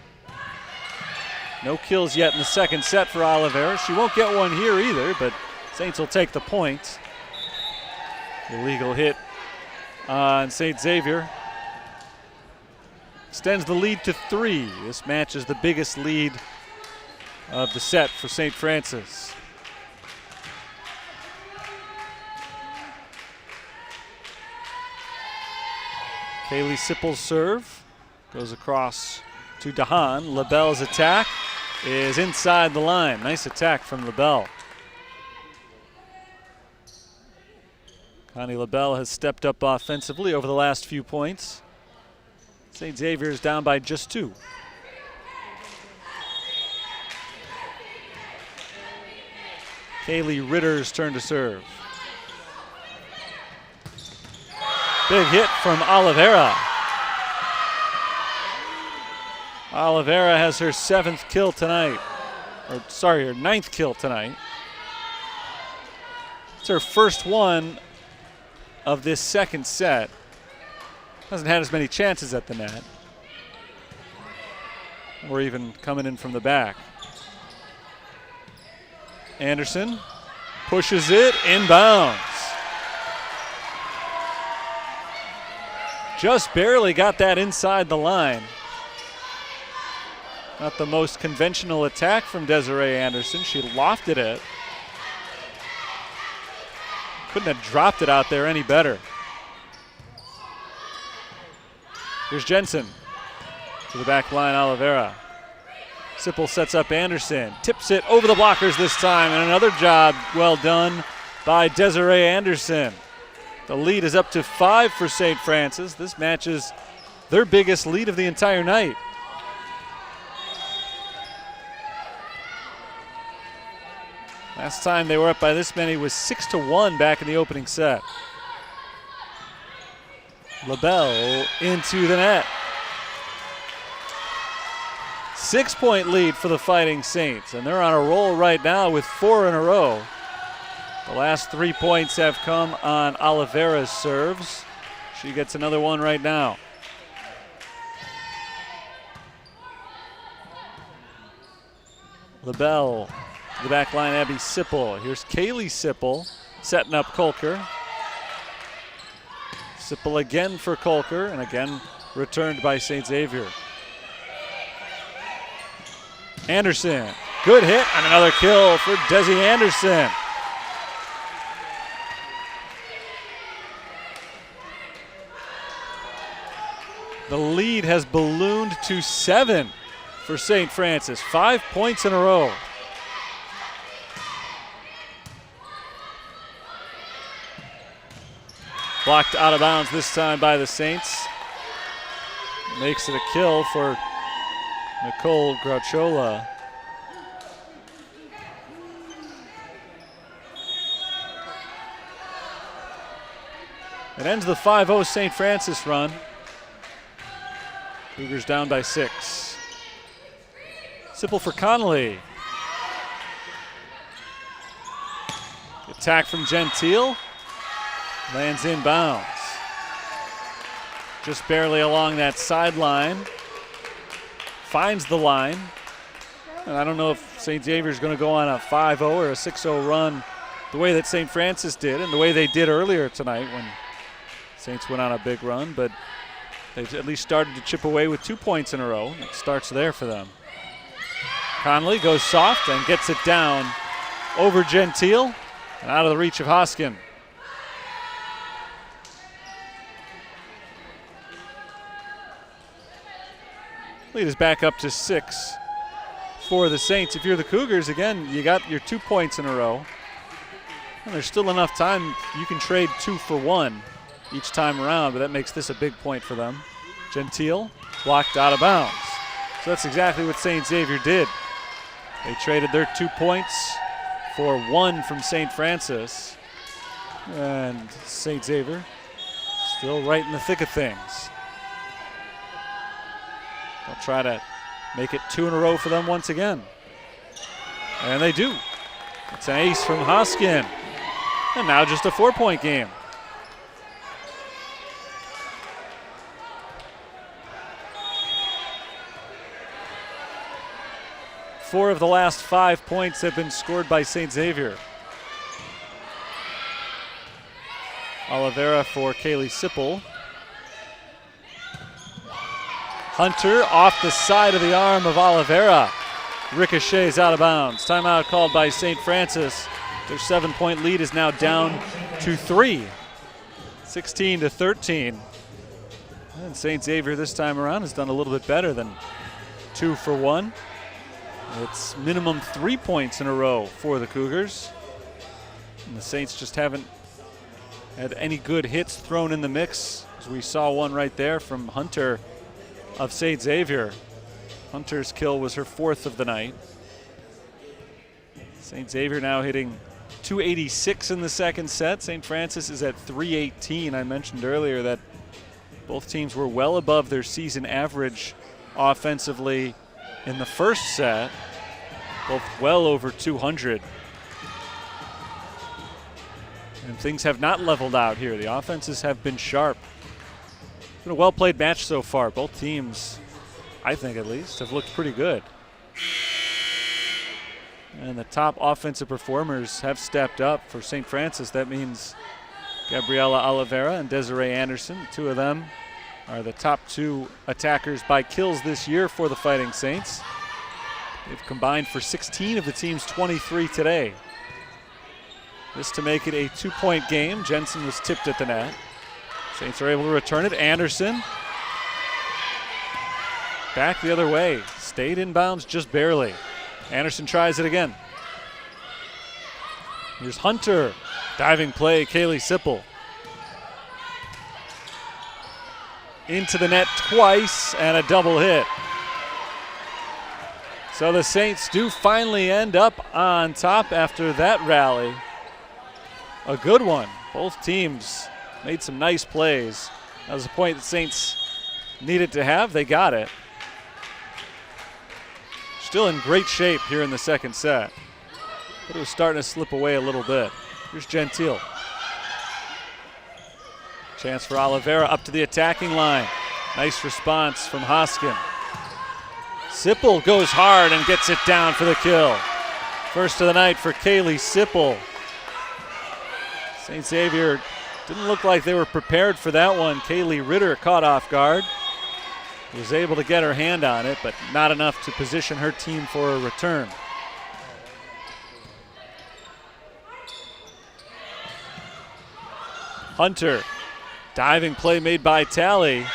No kills yet in the second set for Oliveira. She won't get one here either, but Saints will take the point. Illegal hit on St. Xavier. Extends the lead to 3. This match is the biggest lead of the set for St. Francis. Kaylee Sipple's serve goes across to DeHaan. LaBelle's attack is inside the line. Nice attack from LaBelle. Connie LaBelle has stepped up offensively over the last few points. St. Xavier is down by just 2. Kaylee Ritter's turn to serve. Big hit from Oliveira. Oliveira has her 7th kill tonight. Her 9th kill tonight. It's her first one of this second set. Hasn't had as many chances at the net. or even coming in from the back. Anderson pushes it inbounds. Just barely got that inside the line. Not the most conventional attack from Desiree Anderson. She lofted it. Couldn't have dropped it out there any better. Here's Jensen. To the back line, Oliveira. Sipple sets up Anderson. Tips it over the blockers this time. And another job well done by Desiree Anderson. The lead is up to 5 for St. Francis. This matches their biggest lead of the entire night. Last time they were up by this many was 6-1 back in the opening set. LaBelle into the net. 6-point lead for the Fighting Saints, and they're on a roll right now with 4 in a row. The last 3 points have come on Oliveira's serves. She gets another one right now. LaBelle to the back line, Abby Sipple. Here's Kaylee Sipple setting up Kolker. Sipple again for Kolker, and again returned by St. Xavier. Anderson, good hit, and another kill for Desi Anderson. The lead has ballooned to 7 for St. Francis, 5 points in a row. Blocked out of bounds this time by the Saints. Makes it a kill for Nicole Grauchola. It ends the 5-0 St. Francis run. Cougars down by 6. Sipple for Connolly. Attack from Gentile. Lands inbounds. Just barely along that sideline. Finds the line. And I don't know if St. Xavier's going to go on a 5-0 or a 6-0 run the way that St. Francis did and the way they did earlier tonight when Saints went on a big run, but they've at least started to chip away with 2 points in a row. It starts there for them. Conley goes soft and gets it down over Gentile and out of the reach of Hoskin. Lead is back up to 6 for the Saints. If you're the Cougars, again, you got your 2 points in a row. And there's still enough time. You can trade 2 for 1 each time around, but that makes this a big point for them. Gentile blocked out of bounds. So that's exactly what St. Xavier did. They traded their 2 points for 1 from St. Francis. And St. Xavier still right in the thick of things. They'll try to make it 2 in a row for them once again. And they do. It's an ace from Hoskin. And now just a 4-point game. Four of the last 5 points have been scored by St. Xavier. Oliveira for Kaylee Sipple. Hunter off the side of the arm of Oliveira. Ricochets out of bounds. Timeout called by St. Francis. Their 7-point lead is now down to 3. 16-13. And St. Xavier this time around has done a little bit better than 2 for 1. It's minimum 3 points in a row for the Cougars. And the Saints just haven't had any good hits thrown in the mix. As we saw one right there from Hunter of St. Xavier. Hunter's kill was her 4th of the night. St. Xavier now hitting .286 in the second set. St. Francis is at .318. I mentioned earlier that both teams were well above their season average offensively in the first set, both well over 200. And things have not leveled out here. The offenses have been sharp. It's been a well-played match so far. Both teams I think at least, have looked pretty good. And the top offensive performers have stepped up for St. Francis. That means Gabriela Oliveira and Desiree Anderson. The two of them are the top two attackers by kills this year for the Fighting Saints. They've combined for 16 of the team's 23 today. This to make it a 2-point game. Jensen was tipped at the net. Saints are able to return it. Anderson back the other way. Stayed in bounds just barely. Anderson tries it again. Here's Hunter. Diving play, Kaylee Sipple. Into the net twice and a double hit. So the Saints do finally end up on top after that rally. A good one. Both teams made some nice plays. That was the point the Saints needed to have. They got it. Still in great shape here in the second set. But it was starting to slip away a little bit. Here's Gentile. Chance for Oliveira up to the attacking line. Nice response from Hoskin. Sipple goes hard and gets it down for the kill. First of the night for Kaylee Sipple. St. Xavier didn't look like they were prepared for that one. Kaylee Ritter caught off guard. Was able to get her hand on it, but not enough to position her team for a return. Hunter, diving play made by Talley.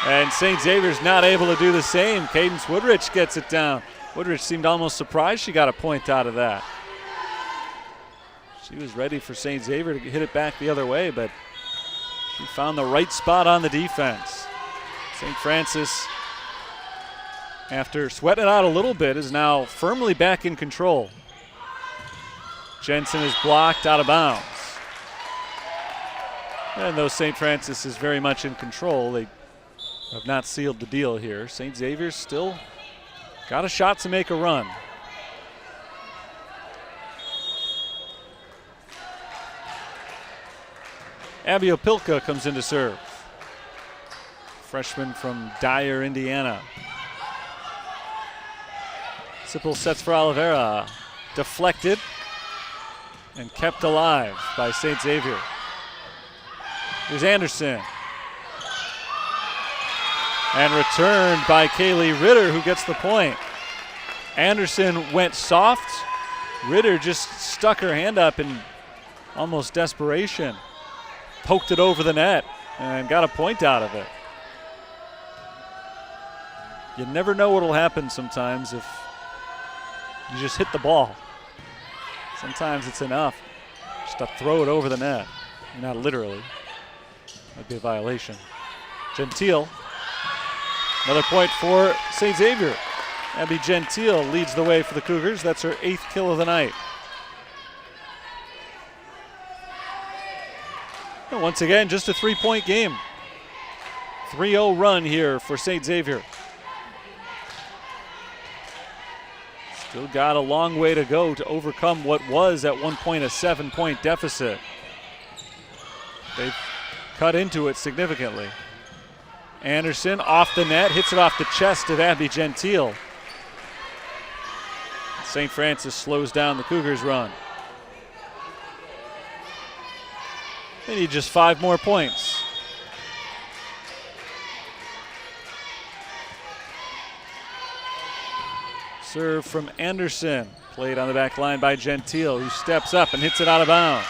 And St. Xavier's not able to do the same. Cadence Woodrich gets it down. Woodrich seemed almost surprised she got a point out of that. She was ready for St. Xavier to hit it back the other way, but she found the right spot on the defense. St. Francis, after sweating it out a little bit, is now firmly back in control. Jensen is blocked out of bounds. And though St. Francis is very much in control, they have not sealed the deal here. St. Xavier's still got a shot to make a run. Abby Opilka comes in to serve. Freshman from Dyer, Indiana. Sipple sets for Oliveira. Deflected and kept alive by St. Xavier. Here's Anderson. And returned by Kaylee Ritter, who gets the point. Anderson went soft. Ritter just stuck her hand up in almost desperation. Poked it over the net and got a point out of it. You never know what will happen sometimes if you just hit the ball. Sometimes it's enough just to throw it over the net. Not literally. That'd be a violation. Gentile. Another point for St. Xavier. Abby Gentile leads the way for the Cougars. That's her 8th kill of the night. And once again, just a 3-point game. 3-0 run here for St. Xavier. Still got a long way to go to overcome what was at one point a 7-point deficit. They've cut into it significantly. Anderson off the net, hits it off the chest of Abby Gentile. St. Francis slows down the Cougars' run. They need just 5 more points. Serve from Anderson. Played on the back line by Gentile, who steps up and hits it out of bounds.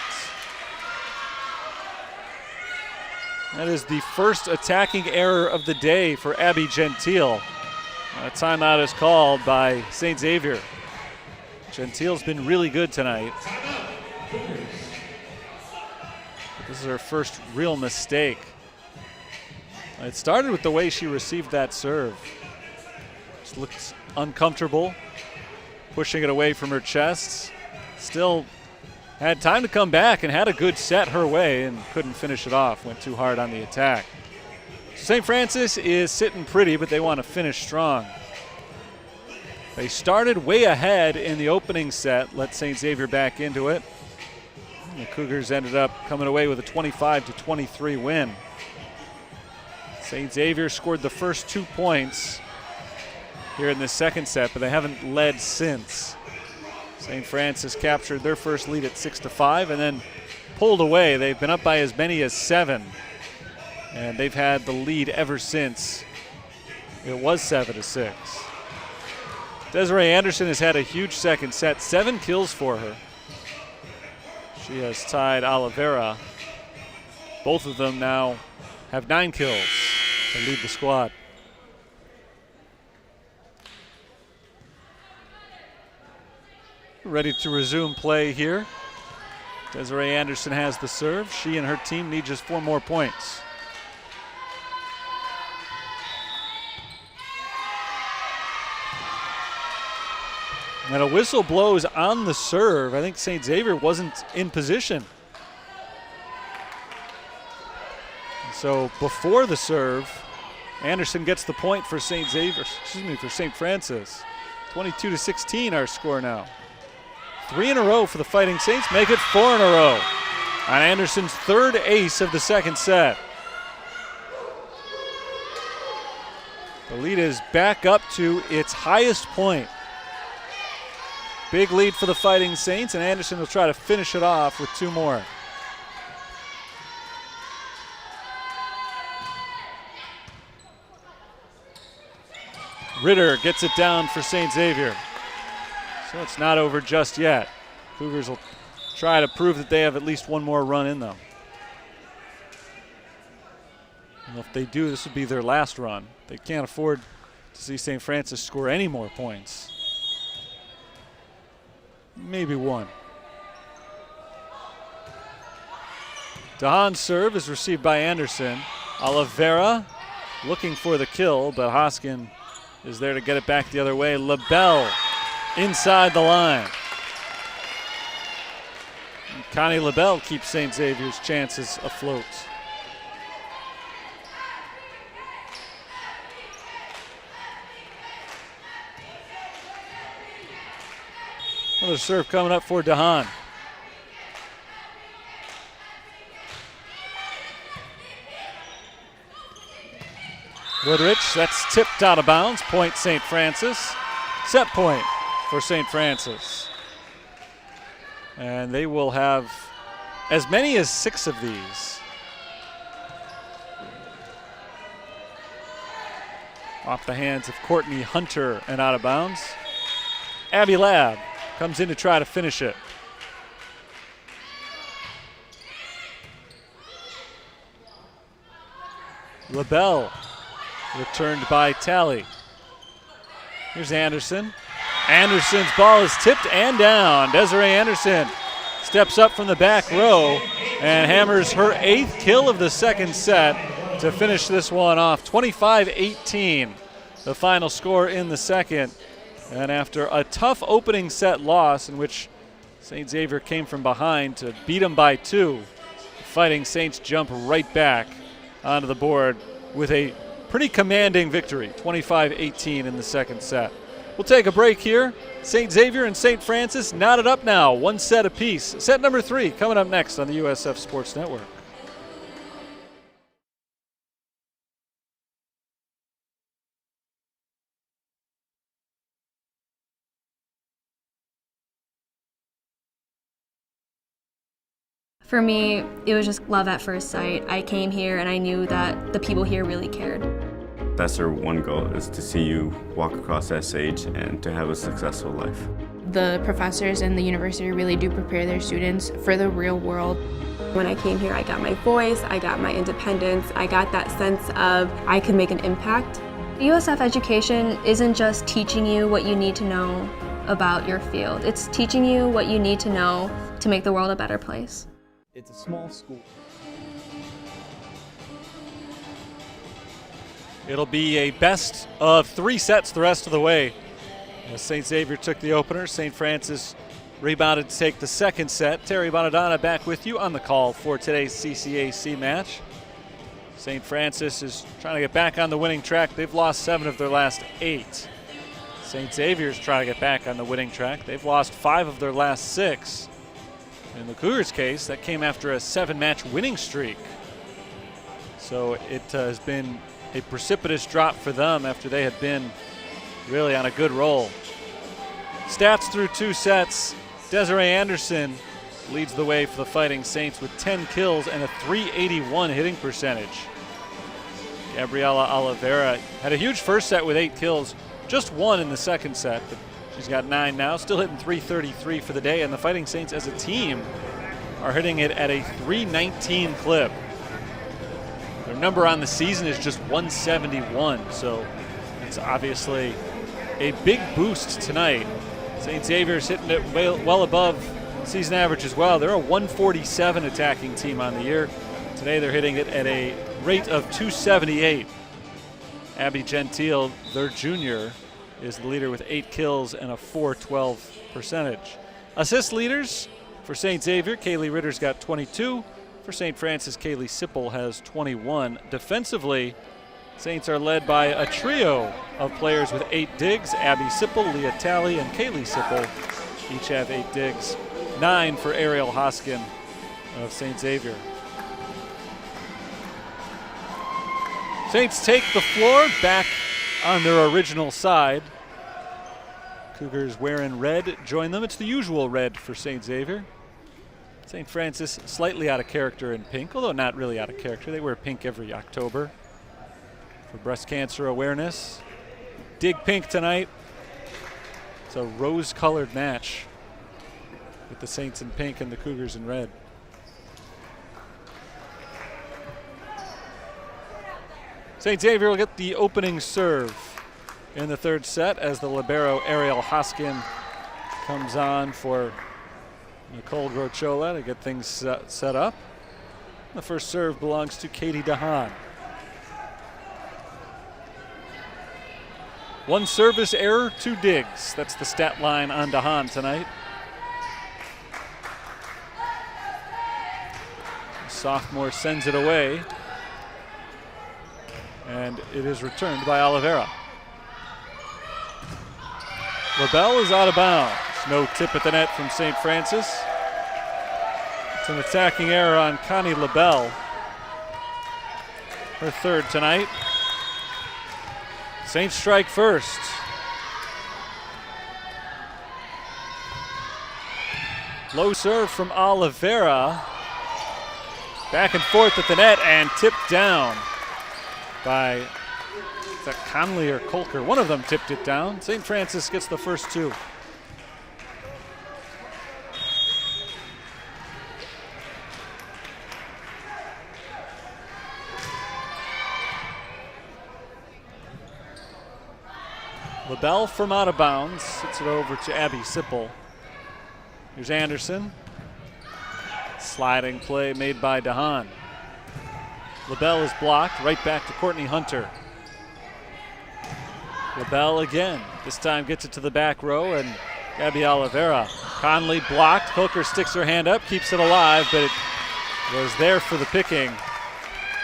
That is the first attacking error of the day for Abby Gentile. A timeout is called by St. Xavier. Gentile's been really good tonight. This is her first real mistake. It started with the way she received that serve. Just looked uncomfortable, pushing it away from her chest. Still had time to come back and had a good set her way and couldn't finish it off. Went too hard on the attack. St. Francis is sitting pretty, but they want to finish strong. They started way ahead in the opening set, let St. Xavier back into it. The Cougars ended up coming away with a 25-23 win. St. Xavier scored the first 2 points here in this second set, but they haven't led since. St. Francis captured their first lead at 6-5 and then pulled away. They've been up by as many as 7, and they've had the lead ever since it was 7-6. Desiree Anderson has had a huge second set, 7 kills for her. She has tied Oliveira. Both of them now have 9 kills to lead the squad. Ready to resume play here. Desiree Anderson has the serve. She and her team need just 4 more points. And a whistle blows on the serve. I think St. Xavier wasn't in position. So before the serve, Anderson gets the point for St. Francis. 22-16 our score now. 3 in a row for the Fighting Saints, make it 4 in a row on Anderson's 3rd ace of the second set. The lead is back up to its highest point. Big lead for the Fighting Saints, and Anderson will try to finish it off with 2 more. Ritter gets it down for St. Xavier. So it's not over just yet. Cougars will try to prove that they have at least 1 more run in them. And if they do, this would be their last run. They can't afford to see St. Francis score any more points. Maybe 1. DeHaan's serve is received by Anderson. Oliveira looking for the kill, but Hoskin is there to get it back the other way. LaBelle inside the line. And Connie LaBelle keeps St. Xavier's chances afloat. Another serve coming up for DeHaan. Woodrich, that's tipped out of bounds. Point St. Francis. Set point for St. Francis. And they will have as many as 6 of these. Off the hands of Courtney Hunter and out of bounds. Abby Labb comes in to try to finish it. LaBelle returned by Talley. Here's Anderson. Anderson's ball is tipped and down. Desiree Anderson steps up from the back row and hammers her 8th kill of the second set to finish this one off. 25-18, the final score in the second. And after a tough opening set loss in which St. Xavier came from behind to beat them by 2, the Fighting Saints jump right back onto the board with a pretty commanding victory, 25-18 in the second set. We'll take a break here. St. Xavier and St. Francis knotted up now, 1 set apiece. Set number 3 coming up next on the USF Sports Network. For me, it was just love at first sight. I came here and I knew that the people here really cared. That's our one goal, is to see you walk across that stage and to have a successful life. The professors in the university really do prepare their students for the real world. When I came here, I got my voice, I got my independence, I got that sense of I can make an impact. USF education isn't just teaching you what you need to know about your field. It's teaching you what you need to know to make the world a better place. It's a small school. It'll be a best of 3 sets the rest of the way. As St. Xavier took the opener, St. Francis rebounded to take the second set. Terry Bonadonna back with you on the call for today's CCAC match. St. Francis is trying to get back on the winning track. They've lost 7 of their last 8. St. Xavier's trying to get back on the winning track. They've lost 5 of their last 6. In the Cougars' case, that came after a 7-match winning streak. So it has been a precipitous drop for them after they had been really on a good roll. Stats through 2 sets. Desiree Anderson leads the way for the Fighting Saints with 10 kills and a .381 hitting percentage. Gabriela Oliveira had a huge first set with 8 kills, just 1 in the second set, but she's got 9 now, still hitting .333 for the day, and the Fighting Saints as a team are hitting it at a .319 clip. Their number on the season is just 171, so it's obviously a big boost tonight. St. Xavier's hitting it well above season average as well. They're a 147 attacking team on the year. Today they're hitting it at a rate of 278. Abby Gentile, their junior, is the leader with 8 kills and a .412 percentage. Assist leaders for St. Xavier, Kaylee Ritter's got 22. For St. Francis, Kaylee Sipple has 21. Defensively, Saints are led by a trio of players with 8 digs. Abby Sipple, Leah Talley, and Kaylee Sipple each have 8 digs. 9 for Ariel Hoskin of St. Xavier. Saints take the floor back on their original side. Cougars wearing red join them. It's the usual red for St. Xavier. St. Francis slightly out of character in pink, although not really out of character. They wear pink every October for breast cancer awareness. Dig pink tonight. It's a rose-colored match with the Saints in pink and the Cougars in red. St. Xavier will get the opening serve in the third set as the libero Ariel Hoskin comes on for Nicole Grochola to get things set up. The first serve belongs to Katie DeHaan. 1 service error, 2 digs. That's the stat line on DeHaan tonight. The sophomore sends it away. And it is returned by Oliveira. LaBelle is out of bounds. No tip at the net from St. Francis. It's an attacking error on Connie LaBelle. Her third tonight. Saints strike first. Low serve from Oliveira. Back and forth at the net and tipped down by, is that Conley or Kolker? One of them tipped it down. St. Francis gets the first 2. LaBelle from out of bounds hits it over to Abby Sipple. Here's Anderson. Sliding play made by DeHaan. LaBelle is blocked, right back to Courtney Hunter. LaBelle again, this time gets it to the back row, and Gabby Oliveira. Conley blocked, Hooker sticks her hand up, keeps it alive, but it was there for the picking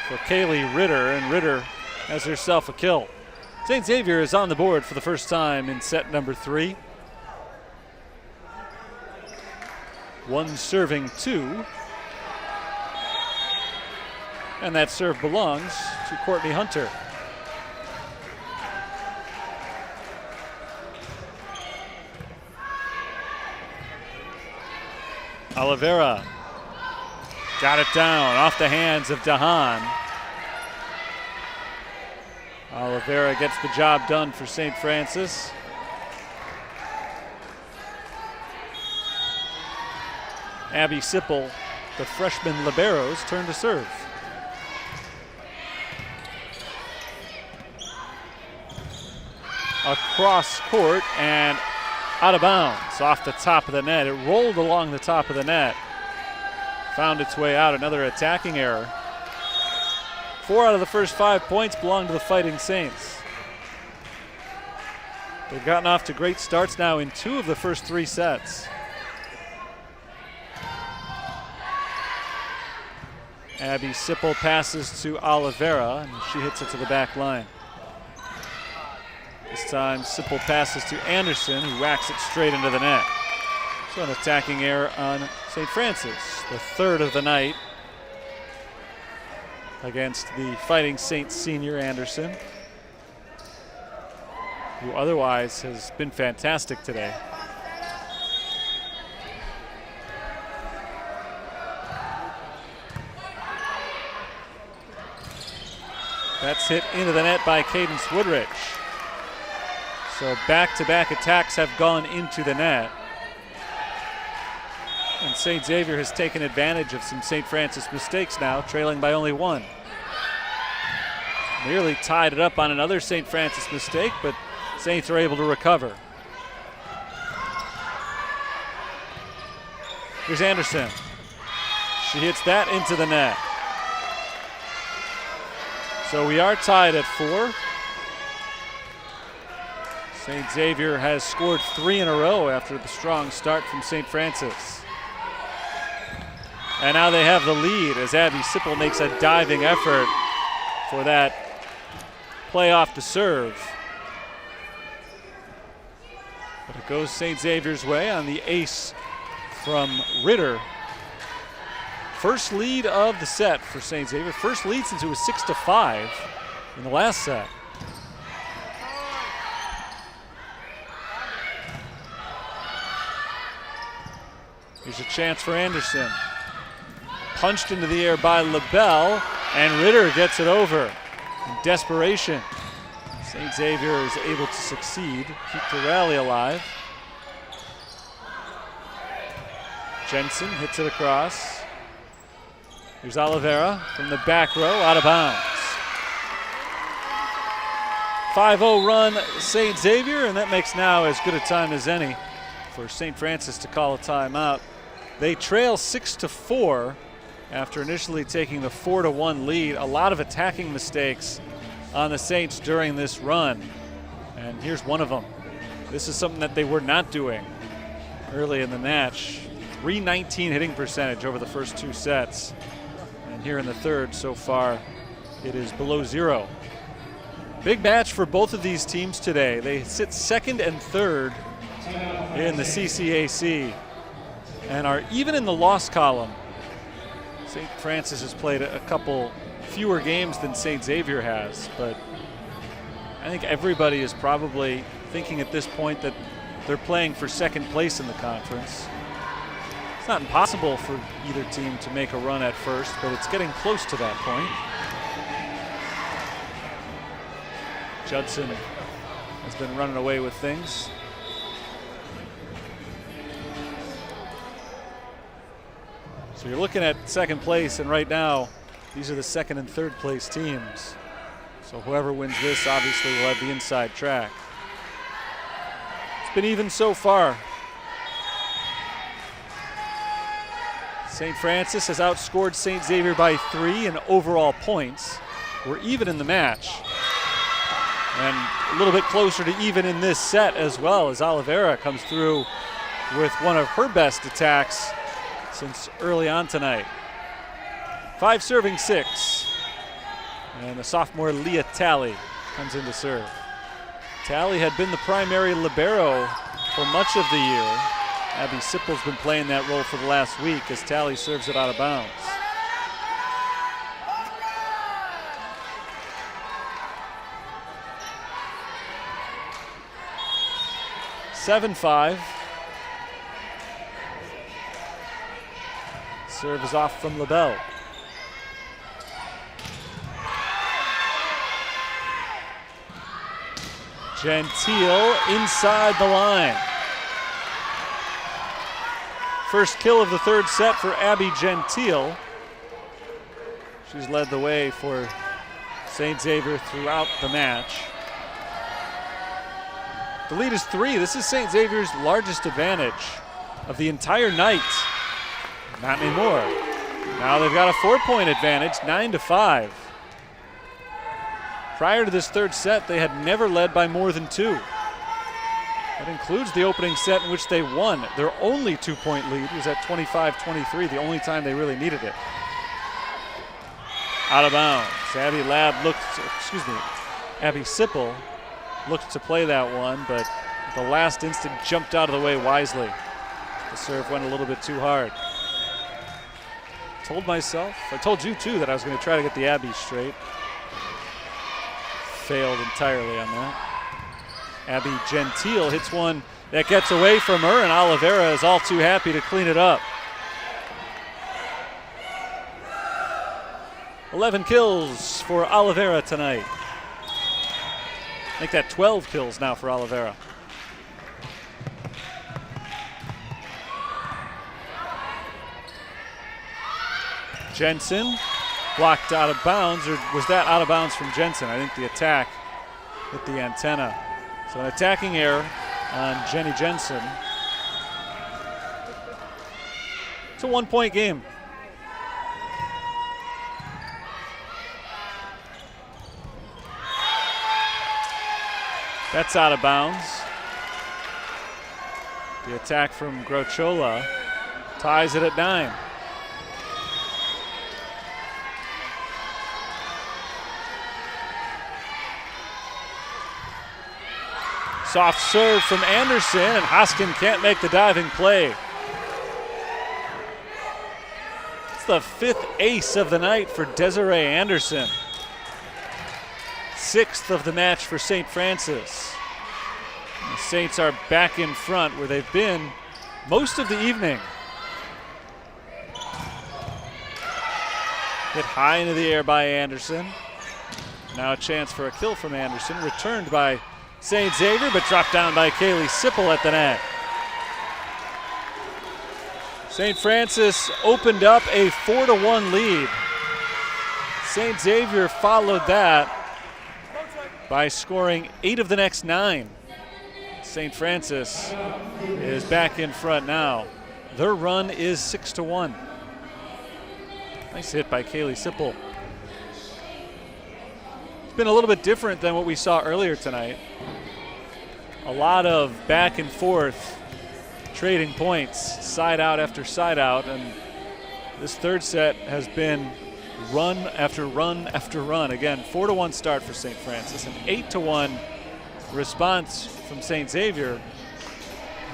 for Kaylee Ritter, and Ritter has herself a kill. St. Xavier is on the board for the first time in set number 3. 1 serving 2. And that serve belongs to Courtney Hunter. Oliveira got it down off the hands of DeHaan. Oliveira gets the job done for St. Francis. Abby Sipple, the freshman libero's turn to serve. Across court and out of bounds off the top of the net. It rolled along the top of the net. Found its way out, another attacking error. 4 out of the first 5 points belong to the Fighting Saints. They've gotten off to great starts now in 2 of the first 3 sets. Abby Sipple passes to Oliveira, and she hits it to the back line. This time, Sipple passes to Anderson, who whacks it straight into the net. So an attacking error on St. Francis, the 3rd of the night against the Fighting Saints senior Anderson. who otherwise has been fantastic today. That's hit into the net by Cadence Woodrich. So back-to-back attacks have gone into the net. And St. Xavier has taken advantage of some St. Francis mistakes now, trailing by only one. Nearly tied it up on another St. Francis mistake, but Saints are able to recover. Here's Anderson. She hits that into the net. So we are tied at 4. St. Xavier has scored 3 in a row after the strong start from St. Francis. And now they have the lead as Abby Sipple makes a diving effort for that play off to serve. But it goes St. Xavier's way on the ace from Ritter. First lead of the set for St. Xavier. First lead since it was 6-5 in the last set. Here's a chance for Anderson. Punched into the air by LaBelle, and Ritter gets it over. In desperation, St. Xavier is able to succeed, keep the rally alive. Jensen hits it across. Here's Oliveira from the back row, out of bounds. 5-0 run St. Xavier, and that makes now as good a time as any for St. Francis to call a timeout. They trail 6-4 after initially taking the 4-1 lead. A lot of attacking mistakes on the Saints during this run, and here's one of them. This is something that they were not doing early in the match. .319 hitting percentage over the first 2 sets. And here in the third, so far, it is below 0. Big match for both of these teams today. They sit second and third in the CCAC and are even in the loss column. St. Francis has played a couple fewer games than St. Xavier has, but I think everybody is probably thinking at this point that they're playing for second place in the conference. It's not impossible for either team to make a run at first, but it's getting close to that point. Judson has been running away with things. So you're looking at second place, and right now, these are the second and third place teams. So whoever wins this obviously will have the inside track. It's been even so far. St. Francis has outscored St. Xavier by 3 in overall points. We're even in the match. And a little bit closer to even in this set as well, as Oliveira comes through with one of her best attacks since early on tonight. 5 serving 6. And the sophomore Leah Talley comes in to serve. Talley had been the primary libero for much of the year. Abby Sipple's been playing that role for the last week as Talley serves it out of bounds. (7-5). Serve is off from LaBelle. Gentile inside the line. First kill of the third set for Abby Gentile. She's led the way for St. Xavier throughout the match. The lead is 3. This is St. Xavier's largest advantage of the entire night. Not anymore. Now they've got a 4-point advantage, 9-5. Prior to this third set, they had never led by more than 2. That includes the opening set in which they won. Their only 2-point lead was at 25-23, the only time they really needed it. Out of bounds. Abby Sipple looked to play that one, but at the last instant jumped out of the way wisely. The serve went a little bit too hard. I told you too that I was going to try to get the Abby straight. Failed entirely on that. Abby Gentile hits one that gets away from her, and Oliveira is all too happy to clean it up. 11 kills for Oliveira tonight. Make that 12 kills now for Oliveira. Jensen blocked out of bounds, or was that out of bounds from Jensen? I think the attack hit the antenna. So an attacking error on Jenny Jensen. It's a 1-point game. That's out of bounds. The attack from Grochola ties it at 9. Soft serve from Anderson, and Hoskin can't make the diving play. It's the 5th ace of the night for Desiree Anderson. 6th of the match for St. Francis. And the Saints are back in front where they've been most of the evening. Hit high into the air by Anderson. Now a chance for a kill from Anderson, returned by St. Xavier, but dropped down by Kaylee Sipple at the net. St. Francis opened up a 4-1 lead. St. Xavier followed that by scoring 8 of the next 9. St. Francis is back in front now. Their run is 6-1. Nice hit by Kaylee Sipple. It's been a little bit different than what we saw earlier tonight. A lot of back and forth, trading points, side out after side out, and this third set has been run after run after run. Again, 4-1 start for St. Francis, an 8-1 response from St. Xavier,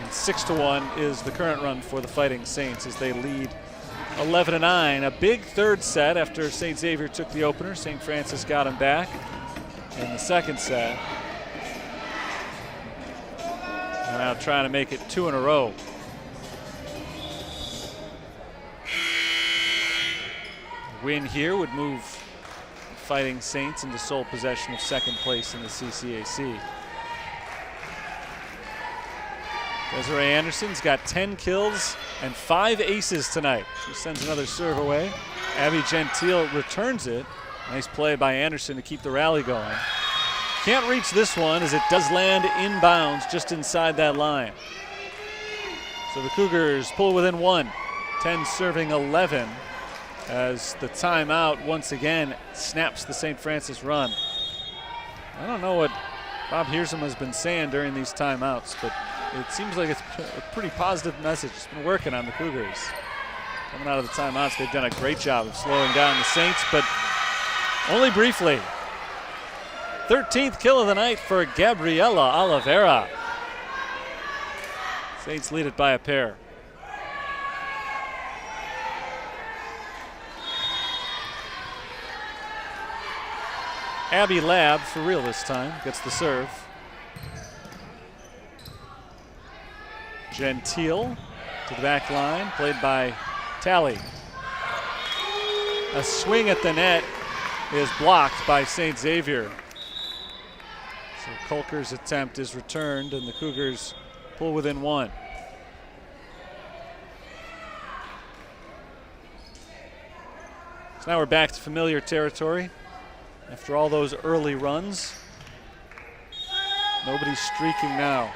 and 6-1 is the current run for the Fighting Saints as they lead 11-9. A big third set after St. Xavier took the opener. St. Francis got him back in the second set. Now trying to make it 2 in a row. A win here would move Fighting Saints into sole possession of second place in the CCAC. Desiree Anderson's got 10 kills and 5 aces tonight. She sends another serve away. Abby Gentile returns it. Nice play by Anderson to keep the rally going. Can't reach this one as it does land inbounds just inside that line. So the Cougars pull within 1. 10 serving 11 as the timeout once again snaps the St. Francis run. I don't know what Bob Hearsum has been saying during these timeouts, but it seems like it's a pretty positive message. It's been working on the Cougars. Coming out of the timeouts, they've done a great job of slowing down the Saints, but only briefly. 13th kill of the night for Gabriela Oliveira. Saints lead it by a pair. Abby Lab, for real this time, gets the serve. Gentile to the back line, played by Talley. A swing at the net is blocked by St. Xavier. So Kolker's attempt is returned and the Cougars pull within 1. So now we're back to familiar territory. After all those early runs, nobody's streaking now.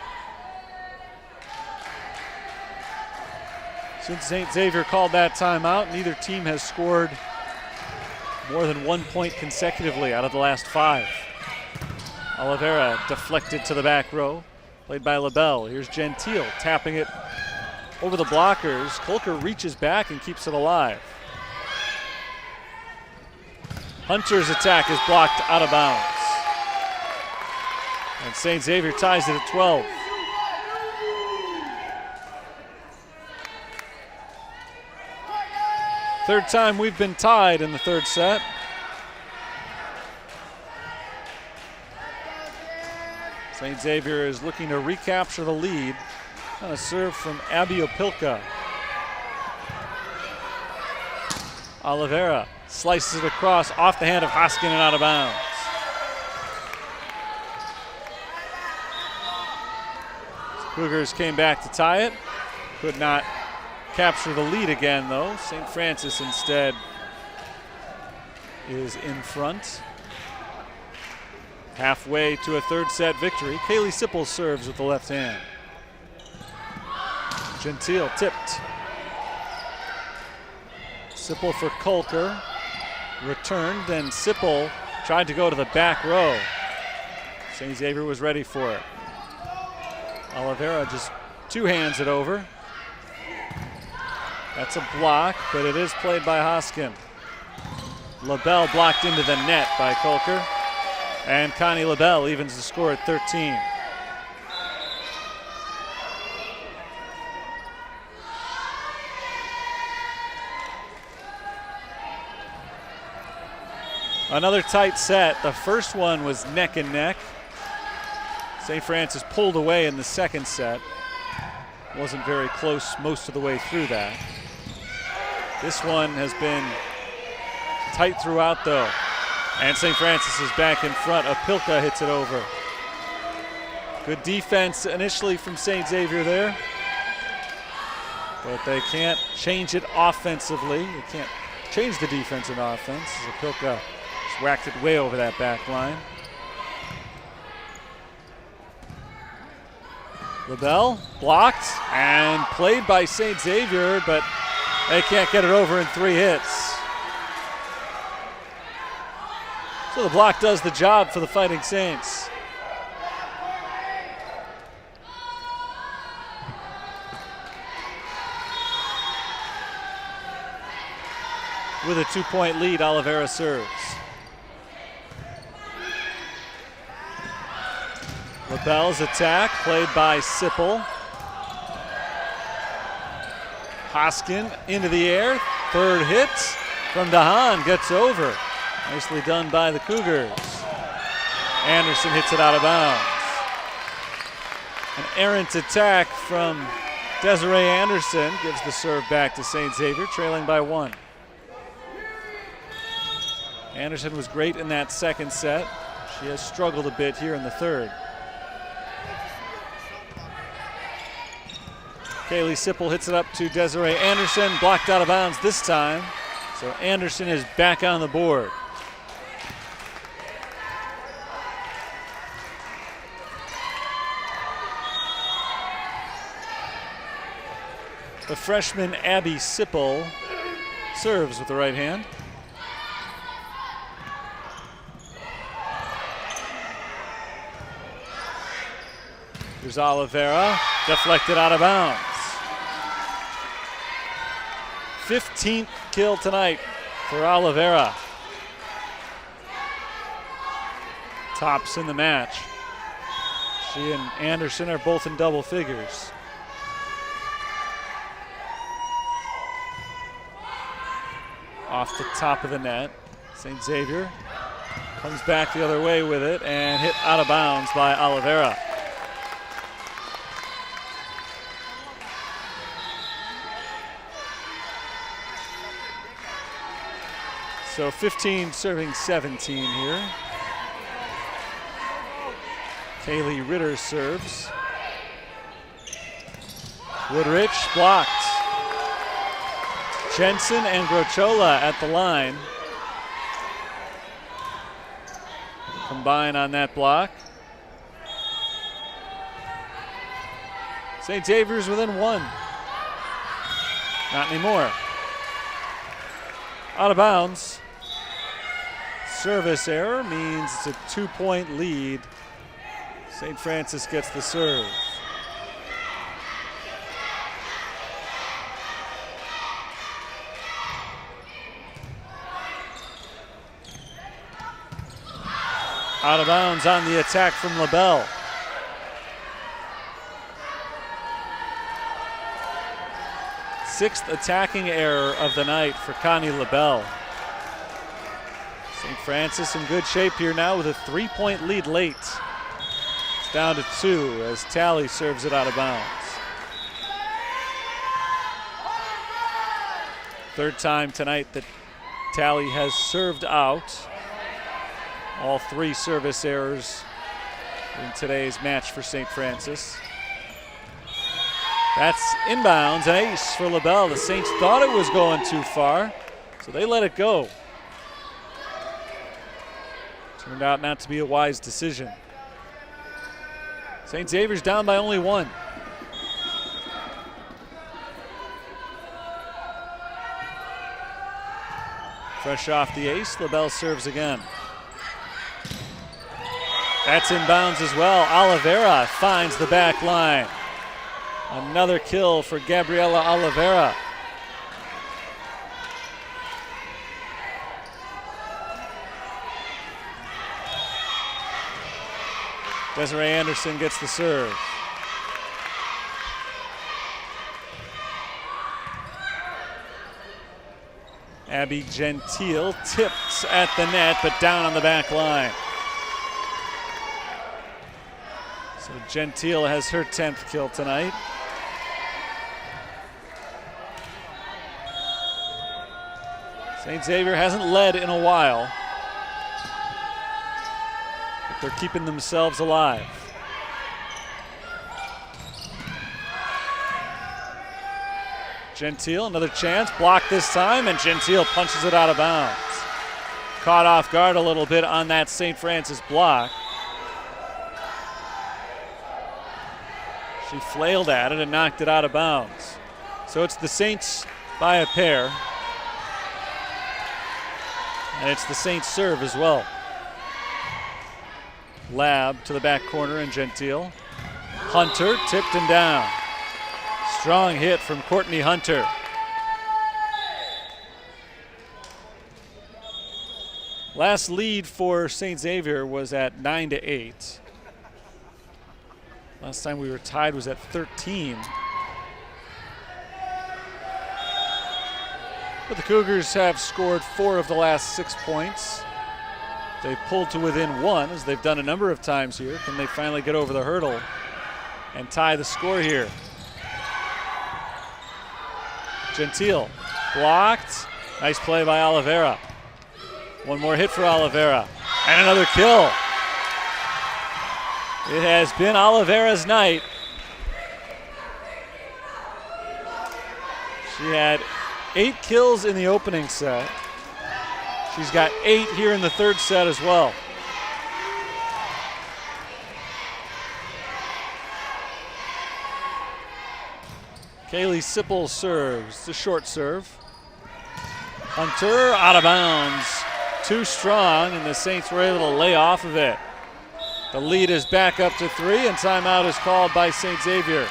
Since St. Xavier called that timeout, neither team has scored more than 1 point consecutively out of the last 5. Oliveira deflected to the back row, played by LaBelle. Here's Gentile tapping it over the blockers. Kolker reaches back and keeps it alive. Hunter's attack is blocked out of bounds. And St. Xavier ties it at 12. Third time we've been tied in the third set. St. Xavier is looking to recapture the lead on a serve from Abby Opilka. Oliveira slices it across off the hand of Hoskin and out of bounds. Cougars came back to tie it. Could not capture the lead again, though. St. Francis instead is in front. Halfway to a third set victory. Kaylee Sippel serves with the left hand. Gentile tipped. Sippel for Kolker. Returned, then Sippel tried to go to the back row. St. Xavier was ready for it. Oliveira just two hands it over. That's a block, but it is played by Hoskin. LaBelle blocked into the net by Kolker. And Connie LaBelle evens the score at 13. Another tight set. The first one was neck and neck. St. Francis pulled away in the second set. Wasn't very close most of the way through that. This one has been tight throughout, though. And St. Francis is back in front. Opilka hits it over. Good defense initially from St. Xavier there. But they can't change it offensively. They can't change the defense and offense. Opilka just whacked it way over that back line. LaBelle blocked and played by St. Xavier, but they can't get it over in 3 hits. So the block does the job for the Fighting Saints. With a 2-point lead, Oliveira serves. LaBelle's attack, played by Sippel. Hoskin into the air. Third hit from DeHaan, gets over. Nicely done by the Cougars. Anderson hits it out of bounds. An errant attack from Desiree Anderson gives the serve back to St. Xavier, trailing by 1. Anderson was great in that second set. She has struggled a bit here in the third. Kaylee Sippel hits it up to Desiree Anderson, blocked out of bounds this time. So Anderson is back on the board. The freshman Abby Sippel serves with the right hand. Here's Oliveira, deflected out of bounds. 15th kill tonight for Oliveira. Tops in the match. She and Anderson are both in double figures. Off the top of the net. St. Xavier comes back the other way with it and hit out of bounds by Oliveira. So 15 serving 17 here. Kaylee Ritter serves. Woodrich blocked. Jensen and Grochola at the line. Combine on that block. St. Xavier's within 1. Not anymore. Out of bounds. Service error means it's a 2-point lead. St. Francis gets the serve. Out of bounds on the attack from LaBelle. Sixth attacking error of the night for Connie LaBelle. St. Francis in good shape here now with a 3-point lead late. down to 2 as Talley serves it out of bounds. Third time tonight that Talley has served out. All 3 service errors in today's match for St. Francis. That's inbounds, an ace for LaBelle. The Saints thought it was going too far, so they let it go. Turned out not to be a wise decision. St. Xavier's down by only 1. Fresh off the ace, LaBelle serves again. That's inbounds as well. Oliveira finds the back line. Another kill for Gabriela Oliveira. Desiree Anderson gets the serve. Abby Gentile tips at the net, but down on the back line. So Gentile has her 10th kill tonight. St. Xavier hasn't led in a while, but they're keeping themselves alive. Gentile, another chance, blocked this time, and Gentile punches it out of bounds. Caught off guard a little bit on that St. Francis block. She flailed at it and knocked it out of bounds. So it's the Saints by a pair. And it's the Saints serve as well. Lab to the back corner and Gentile. Hunter tipped and down. Strong hit from Courtney Hunter. Last lead for St. Xavier was at 9-8. Last time we were tied was at 13. But the Cougars have scored 4 of the last 6 points. They've pulled to within 1, as they've done a number of times here. Can they finally get over the hurdle and tie the score here? Gentile blocked. Nice play by Oliveira. One more hit for Oliveira. And another kill. It has been Oliveira's night. She had 8 kills in the opening set. She's got 8 here in the third set as well. Kaylee Sipple serves the short serve. Hunter out of bounds. Too strong, and the Saints were able to lay off of it. The lead is back up to 3, and timeout is called by St. Xavier.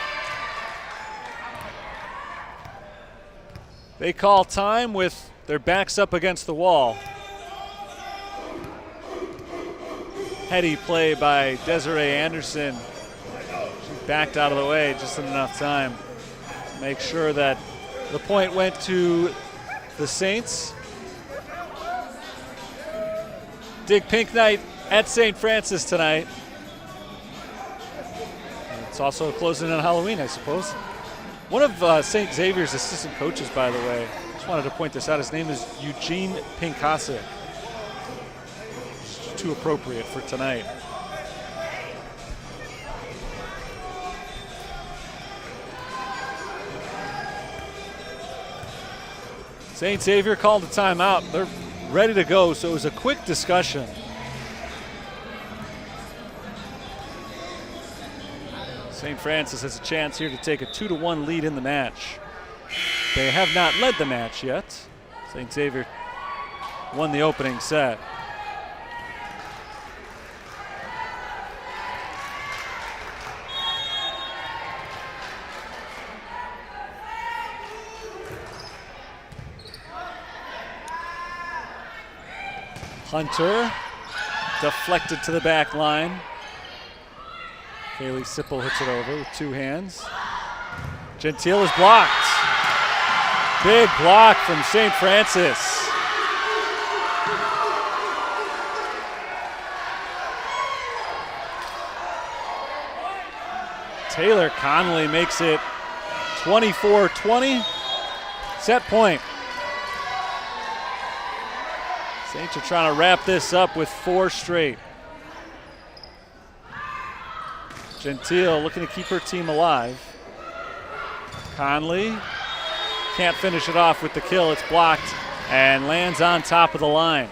They call time with their backs up against the wall. Heady play by Desiree Anderson. She backed out of the way just in enough time to make sure that the point went to the Saints. Dig Pink Night at St. Francis tonight. It's also closing on Halloween, I suppose. One of St. Xavier's assistant coaches, by the way, just wanted to point this out. His name is Eugene Pinkasic. It's too appropriate for tonight. St. Xavier called a timeout. They're ready to go, so it was a quick discussion. St. Francis has a chance here to take a 2-1 lead in the match. They have not led the match yet. St. Xavier won the opening set. Hunter deflected to the back line. Kaylee Sipple hits it over with 2 hands. Gentile is blocked. Big block from St. Francis. Taylor Connolly makes it 24-20. Set point. Saints are trying to wrap this up with 4 straight. Gentile looking to keep her team alive. Conley can't finish it off with the kill. It's blocked and lands on top of the line.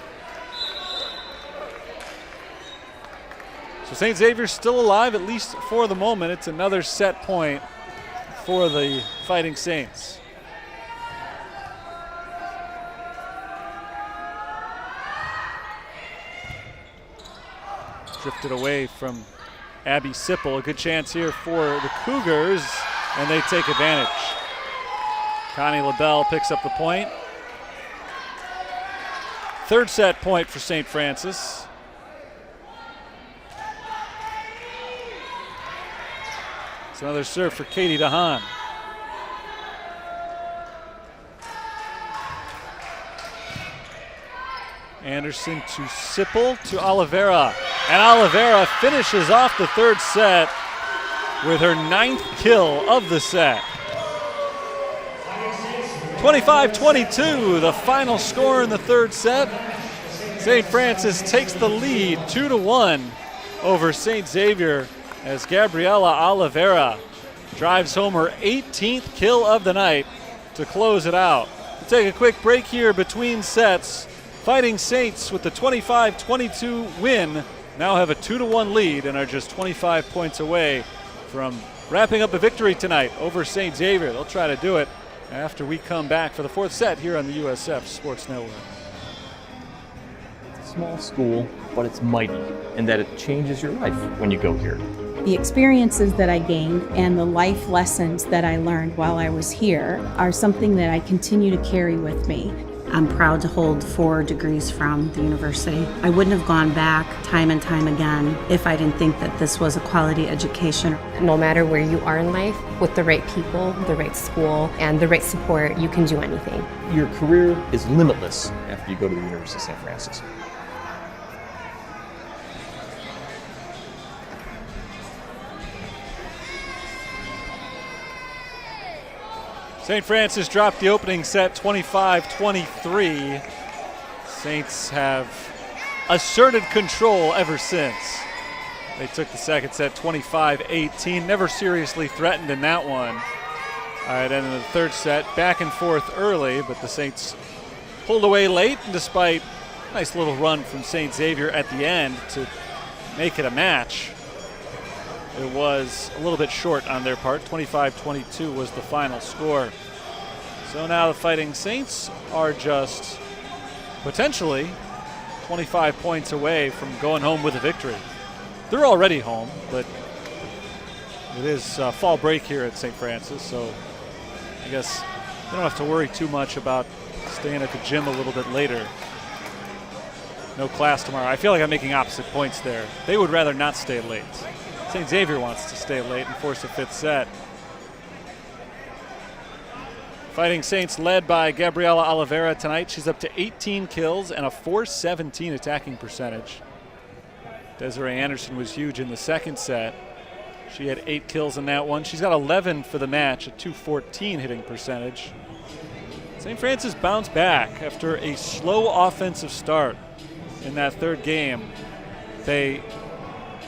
So St. Xavier's still alive, at least for the moment. It's another set point for the Fighting Saints. Drifted away from Abby Sipple. A good chance here for the Cougars, and they take advantage. Connie LaBelle picks up the point. Third set point for St. Francis. It's another serve for Katie DeHaan. Anderson to Sipple to Oliveira. And Oliveira finishes off the third set with her 9th kill of the set. 25-22, the final score in the third set. St. Francis takes the lead 2-1 over St. Xavier as Gabriela Oliveira drives home her 18th kill of the night to close it out. We'll take a quick break here between sets. Fighting Saints with the 25-22 win now have a 2-1 lead and are just 25 points away from wrapping up a victory tonight over St. Xavier. They'll try to do it after we come back for the fourth set here on the USF Sports Network. It's a small school, but it's mighty in that it changes your life when you go here. The experiences that I gained and the life lessons that I learned while I was here are something that I continue to carry with me. I'm proud to hold 4 degrees from the university. I wouldn't have gone back time and time again if I didn't think that this was a quality education. No matter where you are in life, with the right people, the right school, and the right support, you can do anything. Your career is limitless after you go to the University of St. Francis. St. Francis dropped the opening set 25-23. Saints have asserted control ever since. They took the second set 25-18, never seriously threatened in that one. All right, and in the third set, back and forth early, but the Saints pulled away late, and despite a nice little run from St. Xavier at the end to make it a match, it was a little bit short on their part. 25-22 was the final score. So now the Fighting Saints are just potentially 25 points away from going home with a victory. They're already home, but it is fall break here at St. Francis, so I guess they don't have to worry too much about staying at the gym a little bit later. No class tomorrow. I feel like I'm making opposite points there. They would rather not stay late. St. Xavier wants to stay late and force a fifth set. Fighting Saints led by Gabriela Oliveira tonight. She's up to 18 kills and a .417 attacking percentage. Desiree Anderson was huge in the second set. She had 8 kills in that one. She's got 11 for the match, a .214 hitting percentage. St. Francis bounced back after a slow offensive start in that third game. They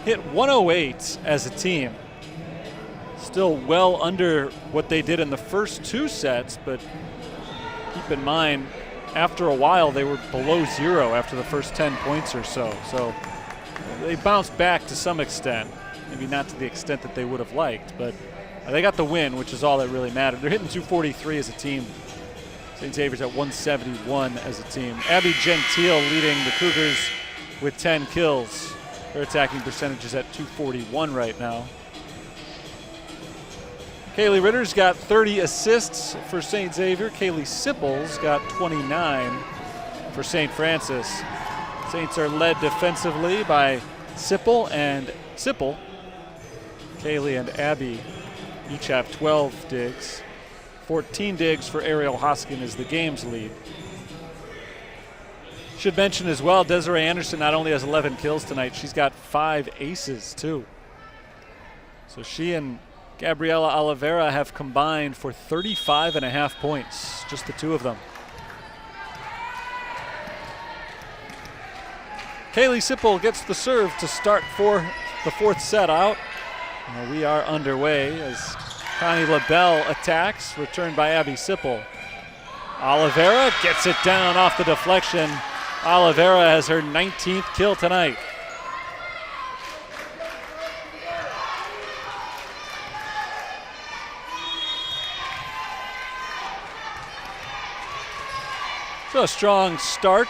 hit 108 as a team. Still well under what they did in the first 2 sets, but keep in mind, after a while, they were below 0 after the first 10 points or so. So they bounced back to some extent. Maybe not to the extent that they would have liked, but they got the win, which is all that really mattered. They're hitting 243 as a team. St. Xavier's at 171 as a team. Abby Gentile leading the Cougars with 10 kills. Her attacking percentage is at .241 right now. Kaylee Ritter's got 30 assists for St. Xavier. Kaylee Sipple's got 29 for St. Francis. Saints are led defensively by Sipple and Sipple. Kaylee and Abby each have 12 digs. 14 digs for Ariel Hoskin is the game's lead. Should mention as well, Desiree Anderson not only has 11 kills tonight, she's got 5 aces too. So she and Gabriela Oliveira have combined for 35.5 points, just the two of them. Kaylee Sipple gets the serve to start for the fourth set out. We are underway as Connie LaBelle attacks, returned by Abby Sipple. Oliveira gets it down off the deflection. Oliveira has her 19th kill tonight. So a strong start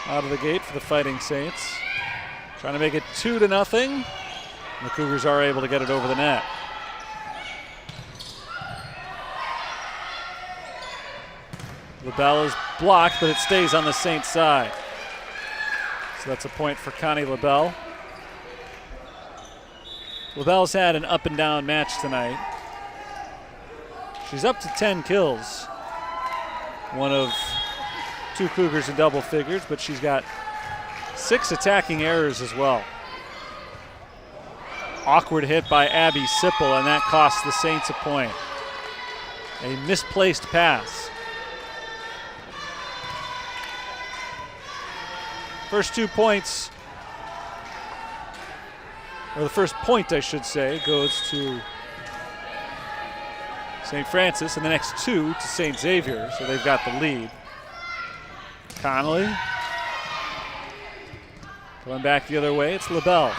out of the gate for the Fighting Saints. Trying to make it 2-0. The Cougars are able to get it over the net. LaBelle is blocked, but it stays on the Saints side. So that's a point for Connie LaBelle. LaBelle's had an up and down match tonight. She's up to 10 kills. One of two Cougars in double figures, but she's got 6 attacking errors as well. Awkward hit by Abby Sipple, and that costs the Saints a point. A misplaced pass. First 2 points, or the first point, I should say, goes to St. Francis, and the next 2 to St. Xavier, so they've got the lead. Connolly going back the other way, it's LaBelle.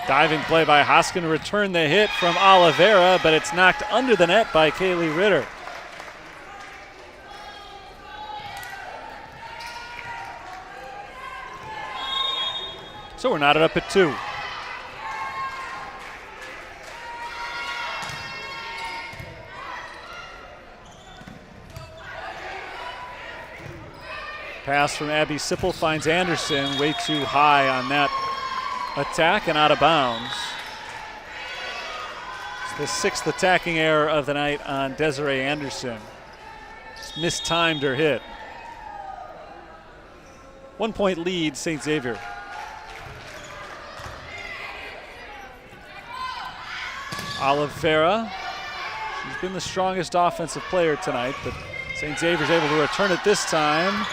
Diving play by Hoskin, return the hit from Oliveira, but it's knocked under the net by Kaylee Ritter. So we're knotted up at 2. Pass from Abby Sipple finds Anderson way too high on that attack and out of bounds. It's the 6th attacking error of the night on Desiree Anderson. Just mistimed her hit. 1 point lead, St. Xavier. Oliveira, she's been the strongest offensive player tonight, but St. Xavier's able to return it this time.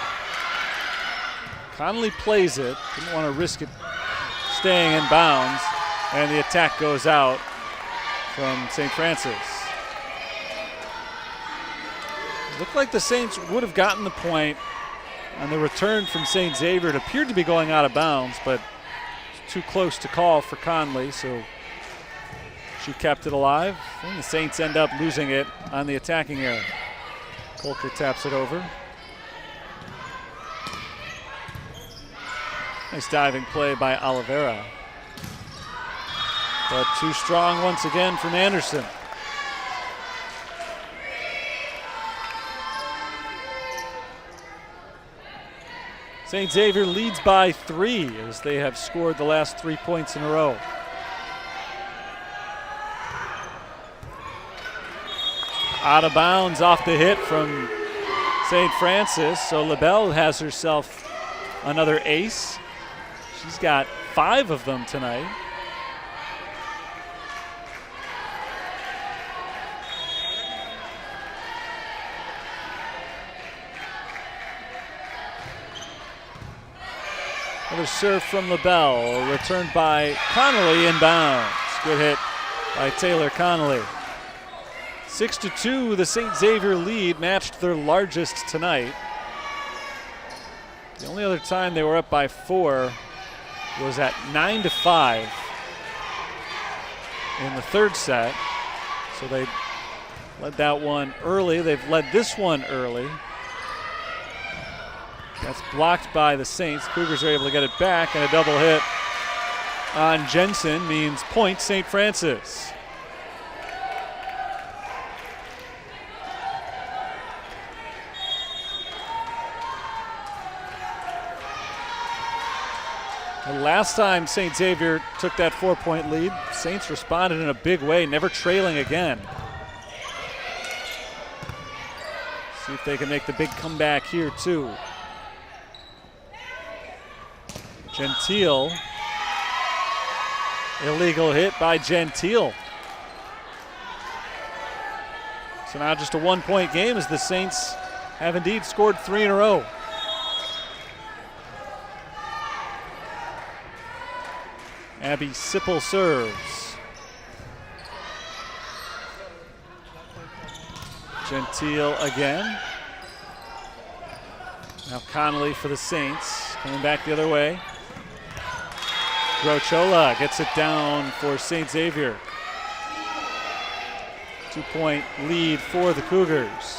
Connolly plays it, didn't want to risk it staying in bounds, and the attack goes out from St. Francis. It looked like the Saints would have gotten the point on the return from St. Xavier. It appeared to be going out of bounds, but too close to call for Conley, so she kept it alive, and the Saints end up losing it on the attacking error. Colker taps it over. Nice diving play by Oliveira. But too strong once again from Anderson. St. Xavier leads by 3 as they have scored the last 3 points in a row. Out of bounds off the hit from St. Francis, so LaBelle has herself another ace. She's got 5 of them tonight. Another serve from LaBelle, returned by Connolly inbounds. Good hit by Taylor Connolly. 6-2, the St. Xavier lead matched their largest tonight. The only other time they were up by 4 was at 9-5 in the third set. So they led that one early. They've led this one early. That's blocked by the Saints. Cougars are able to get it back, and a double hit on Jensen means point St. Francis. The last time St. Xavier took that 4-point lead, Saints responded in a big way, never trailing again. See if they can make the big comeback here too. Gentile illegal hit by Gentile. So now just a 1-point game as the Saints have indeed scored 3 in a row. Abby Sipple serves. Gentile again. Now Connolly for the Saints, coming back the other way. Grochola gets it down for St. Xavier. 2-point lead for the Cougars.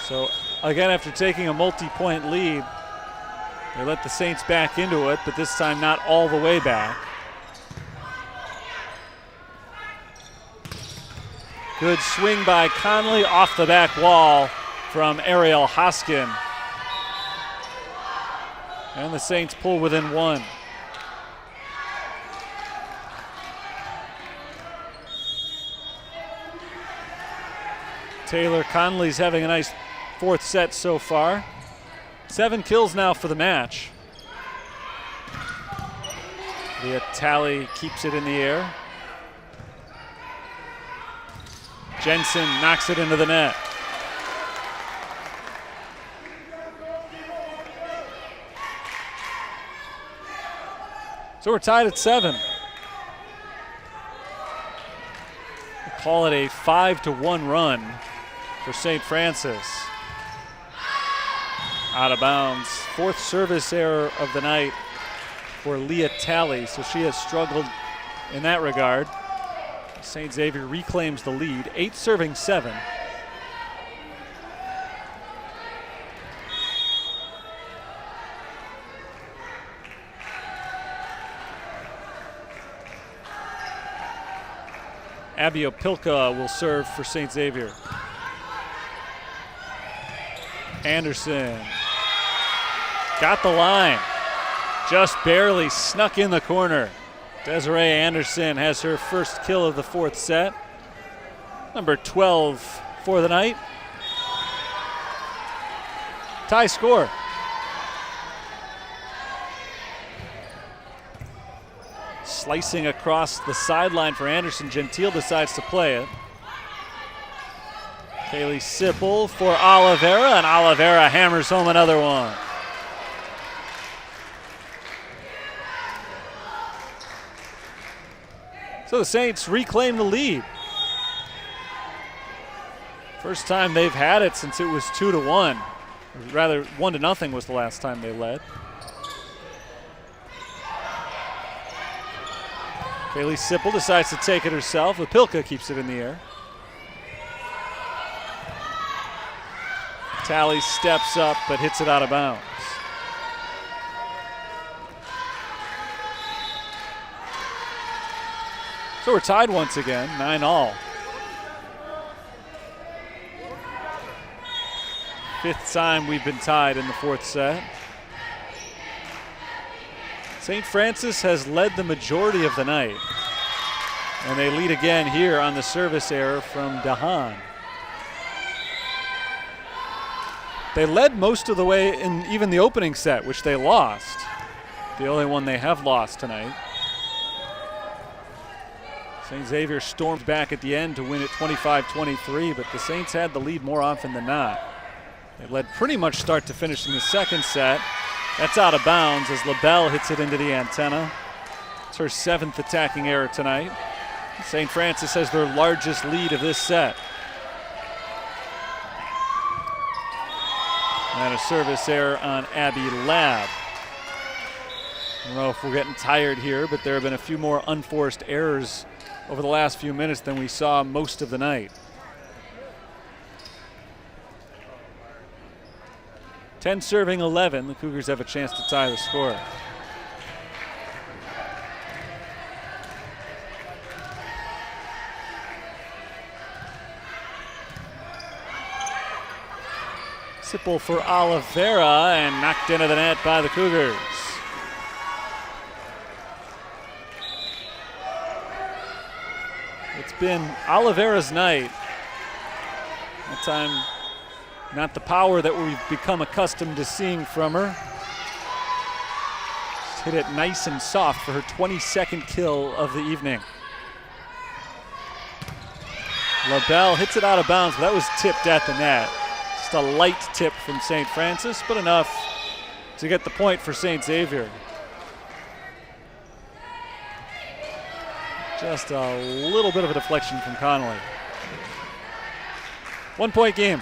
So again, after taking a multi-point lead, they let the Saints back into it, but this time not all the way back. Good swing by Connolly off the back wall from Ariel Hoskin. And the Saints pull within 1. Taylor Connolly's having a nice 4th set so far. 7 kills now for the match. Leah Talley keeps it in the air. Jensen knocks it into the net. So we're tied at 7. We'll call it a 5-1 run for St. Francis. Out of bounds. 4th service error of the night for Leah Talley, so she has struggled in that regard. St. Xavier reclaims the lead, 8 serving 7. Abby Opilka will serve for St. Xavier. Anderson got the line, just barely snuck in the corner. Desiree Anderson has her first kill of the 4th set. Number 12 for the night. Tie score. Slicing across the sideline for Anderson. Gentile decides to play it. Kaylee Sipple for Oliveira, and Oliveira hammers home another one. So the Saints reclaim the lead. First time they've had it since it was 2-1. Or rather, 1-0 was the last time they led. Kaylee Sipple decides to take it herself. Opilka keeps it in the air. Talley steps up but hits it out of bounds. So we're tied once again, 9-all. 5th time we've been tied in the 4th set. St. Francis has led the majority of the night, and they lead again here on the service error from Dahan. They led most of the way in even the opening set, which they lost. The only one they have lost tonight. St. Xavier stormed back at the end to win it 25-23, but the Saints had the lead more often than not. They led pretty much start to finish in the 2nd set. That's out of bounds as LaBelle hits it into the antenna. It's her 7th attacking error tonight. St. Francis has their largest lead of this set. And a service error on Abby Labb. I don't know if we're getting tired here, but there have been a few more unforced errors over the last few minutes than we saw most of the night. 10 serving 11, the Cougars have a chance to tie the score. Sipple for Oliveira and knocked into the net by the Cougars. It's been Oliveira's night. That time, not the power that we've become accustomed to seeing from her. Just hit it nice and soft for her 22nd kill of the evening. LaBelle hits it out of bounds, but that was tipped at the net. Just a light tip from St. Francis, but enough to get the point for St. Xavier. Just a little bit of a deflection from Connolly. 1 point game.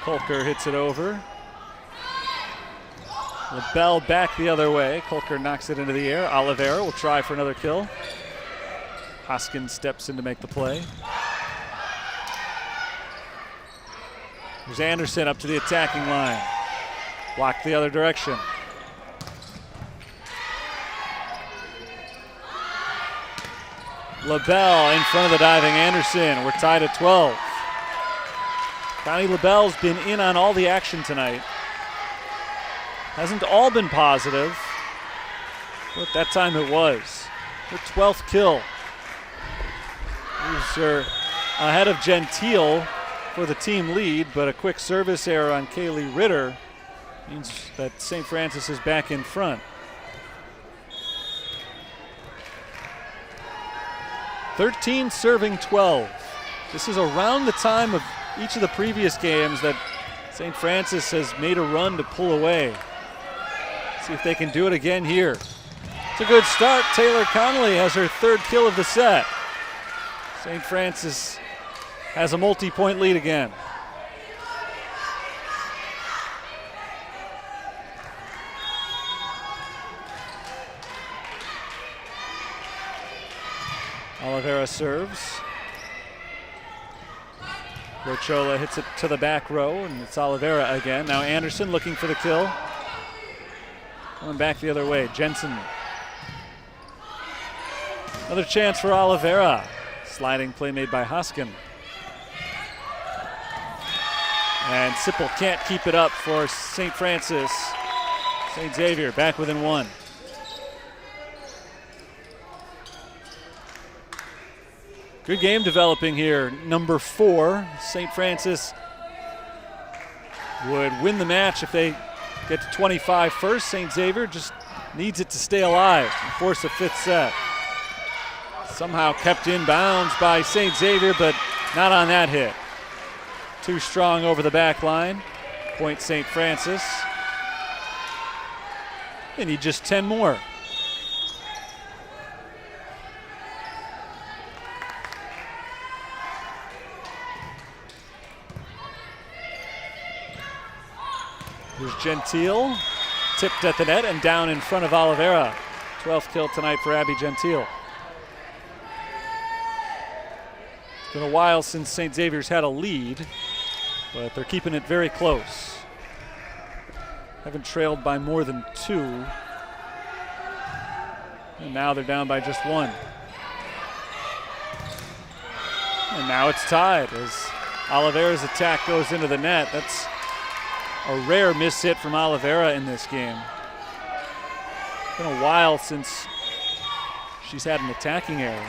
Kolker hits it over. LaBelle back the other way. Kolker knocks it into the air. Oliveira will try for another kill. Hoskins steps in to make the play. There's Anderson up to the attacking line. Blocked the other direction. LaBelle in front of the diving Anderson. We're tied at 12. Connie LaBelle's been in on all the action tonight. Hasn't all been positive, but that time it was. Her 12th kill. Moves her ahead of Gentile for the team lead, but a quick service error on Kaylee Ritter means that St. Francis is back in front. 13 serving 12. This is around the time of each of the previous games that St. Francis has made a run to pull away. See if they can do it again here. It's a good start. Taylor Connolly has her 3rd kill of the set. St. Francis has a multi-point lead again. Oliveira serves. Rochola hits it to the back row, and it's Oliveira again. Now Anderson looking for the kill. Going back the other way, Jensen. Another chance for Oliveira. Sliding play made by Hoskin. And Sipple can't keep it up for St. Francis. St. Xavier back within 1. Good game developing here. Number 4, St. Francis would win the match if they get to 25 first. St. Xavier just needs it to stay alive and force a 5th set. Somehow kept in bounds by St. Xavier, but not on that hit. Too strong over the back line. Point St. Francis. They need just 10 more. Here's Gentile, tipped at the net and down in front of Oliveira. 12th kill tonight for Abby Gentile. It's been a while since St. Xavier's had a lead, but they're keeping it very close. Haven't trailed by more than 2. And now they're down by just 1. And now it's tied as Oliveira's attack goes into the net. That's a rare miss hit from Oliveira in this game. It's been a while since she's had an attacking error.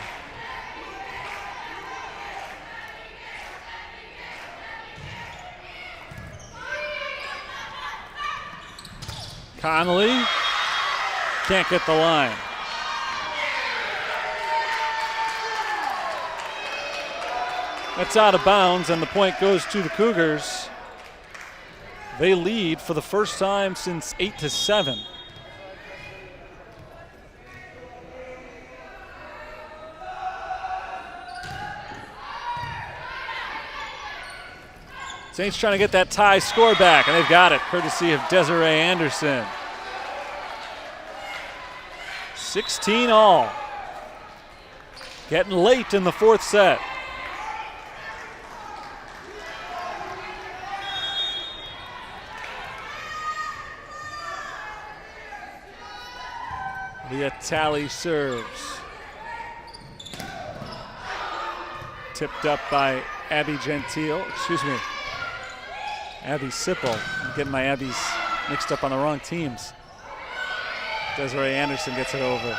Connolly can't get the line. That's out of bounds, and the point goes to the Cougars. They lead for the first time since 8-7. Saints trying to get that tie score back, and they've got it, courtesy of Desiree Anderson. 16 all. Getting late in the 4th set. Leah Talley serves. Tipped up by Abby Gentile, Abby Sipple. I'm getting my Abbies mixed up on the wrong teams. Desiree Anderson gets it over.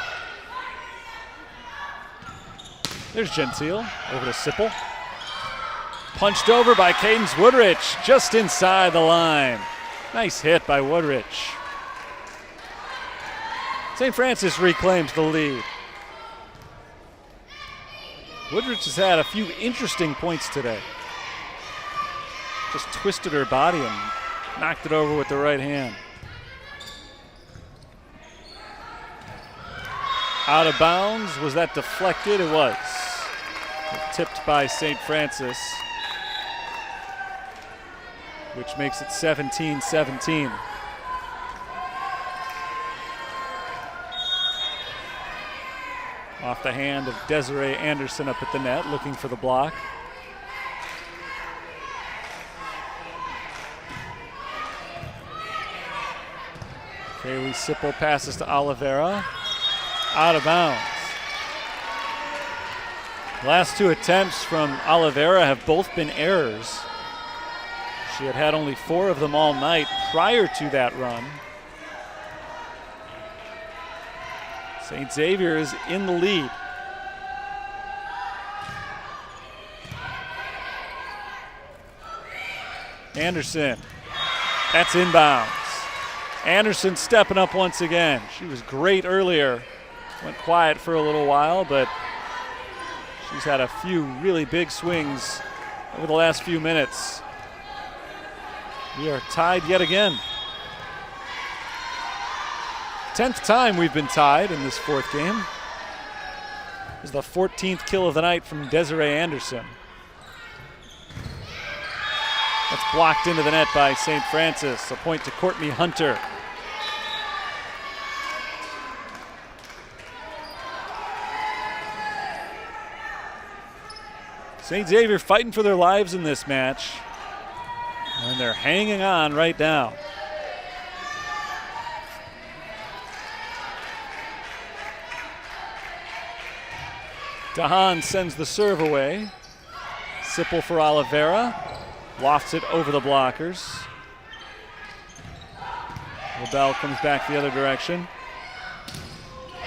There's Gentile, over to Sipple. Punched over by Cadence Woodrich, just inside the line. Nice hit by Woodrich. St. Francis reclaims the lead. Woodrich has had a few interesting points today. Just twisted her body and knocked it over with the right hand. Out of bounds. Was that deflected? It was. Tipped by St. Francis, which makes it 17-17. Off the hand of Desiree Anderson up at the net, looking for the block. Kaylee Sipple passes to Oliveira. Out of bounds. Last two attempts from Oliveira have both been errors. She had had only 4 of them all night prior to that run. St. Xavier is in the lead. Anderson, that's inbounds. Anderson stepping up once again. She was great earlier. Went quiet for a little while, but she's had a few really big swings over the last few minutes. We are tied yet again. 10th time we've been tied in this 4th game. This is the 14th kill of the night from Desiree Anderson. That's blocked into the net by St. Francis. A point to Courtney Hunter. St. Xavier fighting for their lives in this match, and they're hanging on right now. Dahan sends the serve away. Sipple for Oliveira. Lofts it over the blockers. LaBelle comes back the other direction.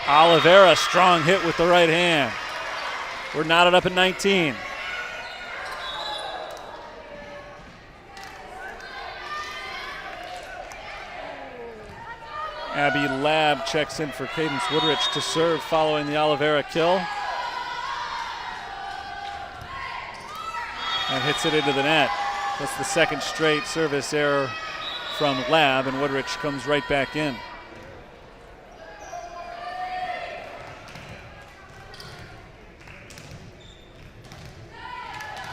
Oliveira, strong hit with the right hand. We're knotted up at 19. Abby Labb checks in for Cadence Woodrich to serve following the Oliveira kill. And hits it into the net. That's the second straight service error from Labb, and Woodrich comes right back in.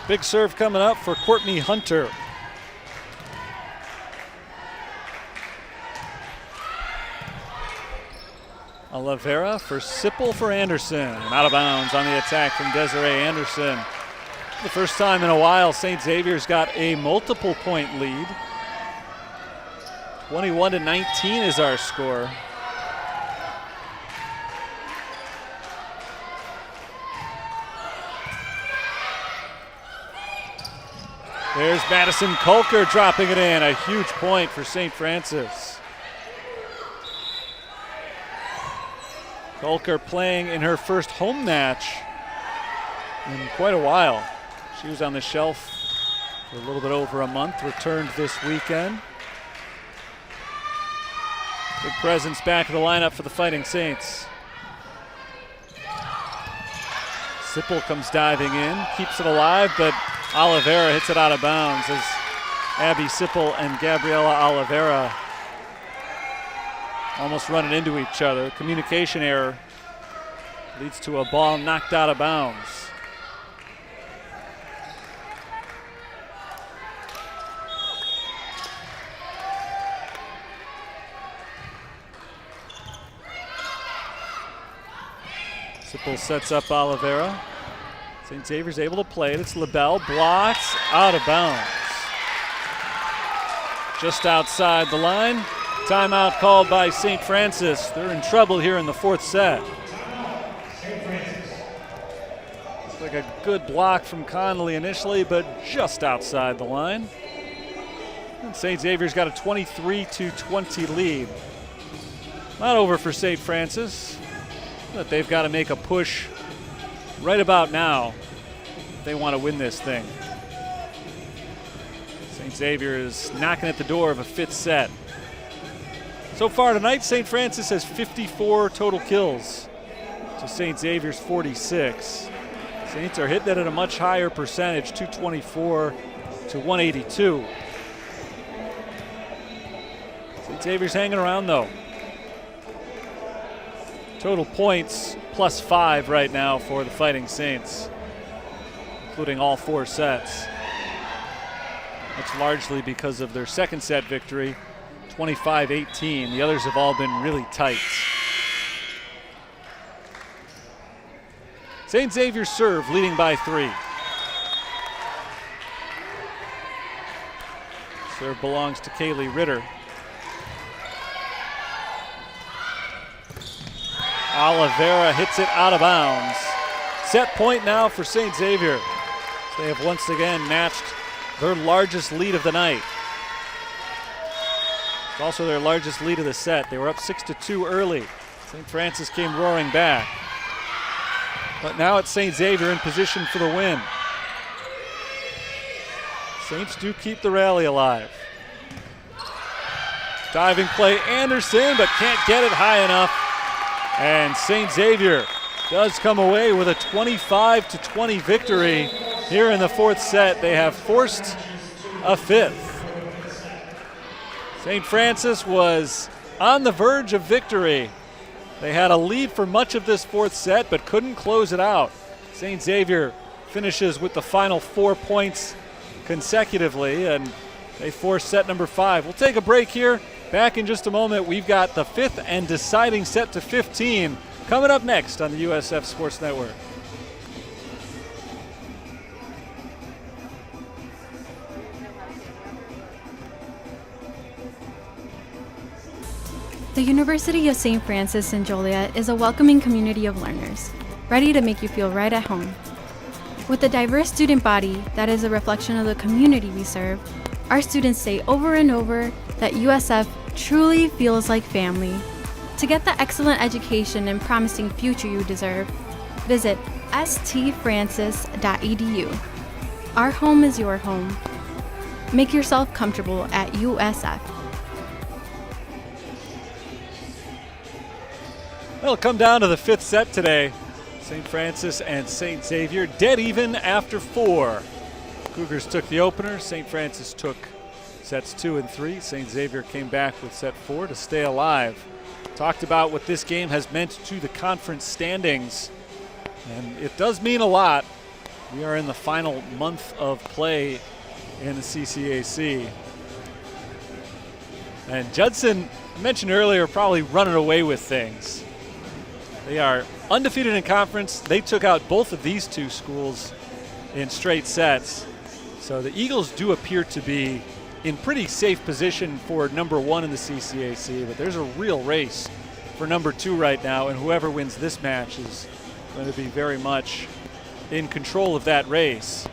Big serve coming up for Courtney Hunter. Oliveira for Sipple for Anderson. And out of bounds on the attack from Desiree Anderson. The first time in a while St. Xavier's got a multiple point lead. 21-19 is our score. There's Madison Kolker dropping it in. A huge point for St. Francis. Kolker playing in her first home match in quite a while. She was on the shelf for a little bit over a month, returned this weekend. Big presence back of the lineup for the Fighting Saints. Sipple comes diving in, keeps it alive, but Oliveira hits it out of bounds as Abby Sipple and Gabriela Oliveira almost running into each other. Communication error leads to a ball knocked out of bounds. Sipple sets up Oliveira. St. Xavier's able to play it. It's LaBelle, blocks, out of bounds. Just outside the line. Timeout called by St. Francis. They're in trouble here in the 4th set. It's like a good block from Connolly initially, but just outside the line. And St. Xavier's got a 23-20 lead. Not over for St. Francis, but they've got to make a push right about now if they want to win this thing. St. Xavier is knocking at the door of a fifth set. So far tonight, St. Francis has 54 total kills to St. Xavier's 46. Saints are hitting it at a much higher percentage, 224 to 182. St. Xavier's hanging around though. Total points +5 right now for the Fighting Saints, including all 4 sets. That's largely because of their second set victory, 25-18. The others have all been really tight. St. Xavier's serve leading by 3. Serve belongs to Kaylee Ritter. Oliveira hits it out of bounds. Set point now for St. Xavier. They have once again matched their largest lead of the night. It's also their largest lead of the set. They were up 6-2 early. St. Francis came roaring back. But now it's St. Xavier in position for the win. Saints do keep the rally alive. Diving play Anderson, but can't get it high enough. And St. Xavier does come away with a 25-20 victory here in the fourth set. They have forced a fifth. St. Francis was on the verge of victory. They had a lead for much of this fourth set, but couldn't close it out. St. Xavier finishes with the final 4 points consecutively, and they force set number 5. We'll take a break here. Back in just a moment. We've got the 5th and deciding set to 15 coming up next on the USF Sports Network. The University of St. Francis in Joliet is a welcoming community of learners, ready to make you feel right at home. With a diverse student body that is a reflection of the community we serve, our students say over and over that USF truly feels like family. To get the excellent education and promising future you deserve, visit stfrancis.edu. Our home is your home. Make yourself comfortable at USF. Well, it'll come down to the 5th set today. St. Francis and St. Xavier dead even after 4. Cougars took the opener. St. Francis took sets 2 and 3. St. Xavier came back with set 4 to stay alive. Talked about what this game has meant to the conference standings, and it does mean a lot. We are in the final month of play in the CCAC. And Judson, I mentioned earlier, probably running away with things. They are undefeated in conference. They took out both of these 2 schools in straight sets. So the Eagles do appear to be in pretty safe position for number 1 in the CCAC, but there's a real race for number 2 right now, and whoever wins this match is going to be very much in control of that race.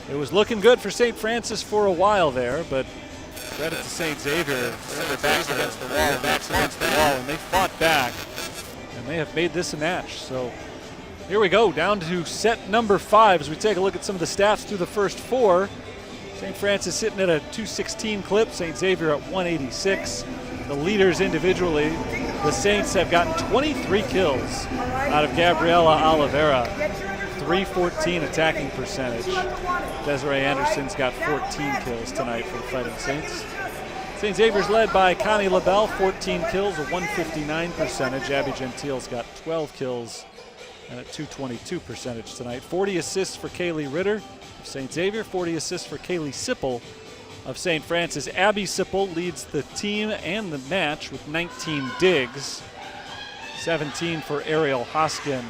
It was looking good for St. Francis for a while there, but credit to St. Xavier. Their backs against the wall, and they fought back, and they have made this a match. So here we go, down to set number 5 as we take a look at some of the stats through the first 4. St. Francis sitting at a 216 clip, St. Xavier at 186. The leaders individually, the Saints have gotten 23 kills out of Gabriela Oliveira, 314 attacking percentage. Desiree Anderson's got 14 kills tonight for the Fighting Saints. St. Xavier's led by Connie LaBelle, 14 kills, a 159 percentage. Abby Gentile's got 12 kills and a 222 percentage tonight. 40 assists for Kaylee Ritter of St. Xavier, 40 assists for Kaylee Sipple of St. Francis. Abby Sipple leads the team and the match with 19 digs. 17 for Ariel Hoskin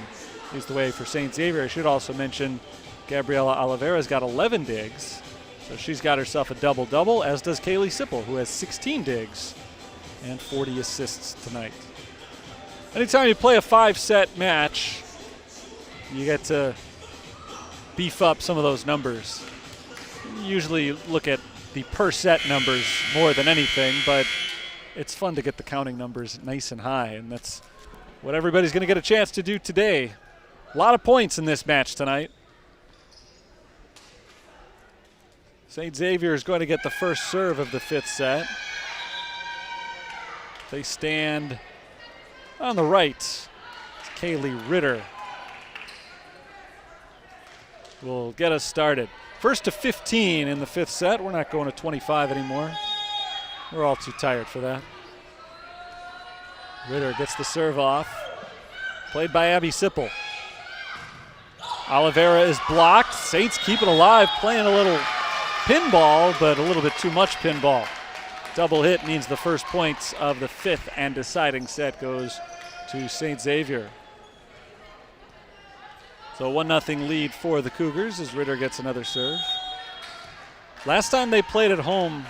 leads the way for St. Xavier. I should also mention Gabriela Oliveira's got 11 digs, so she's got herself a double-double, as does Kaylee Sipple, who has 16 digs and 40 assists tonight. Anytime you play a 5-set match, you get to beef up some of those numbers. You usually look at the per set numbers more than anything, but it's fun to get the counting numbers nice and high, and that's what everybody's going to get a chance to do today. A lot of points in this match tonight. St. Xavier is going to get the first serve of the fifth set. They stand on the right. It's Kaylee Ritter will get us started. First to 15 in the fifth set. We're not going to 25 anymore. We're all too tired for that. Ritter gets the serve off. Played by Abby Sipple. Oliveira is blocked. Saints keep it alive, playing a little pinball, but a little bit too much pinball. Double hit means the first points of the fifth and deciding set goes to St. Xavier. So 1-0 lead for the Cougars as Ritter gets another serve. Last time they played at home,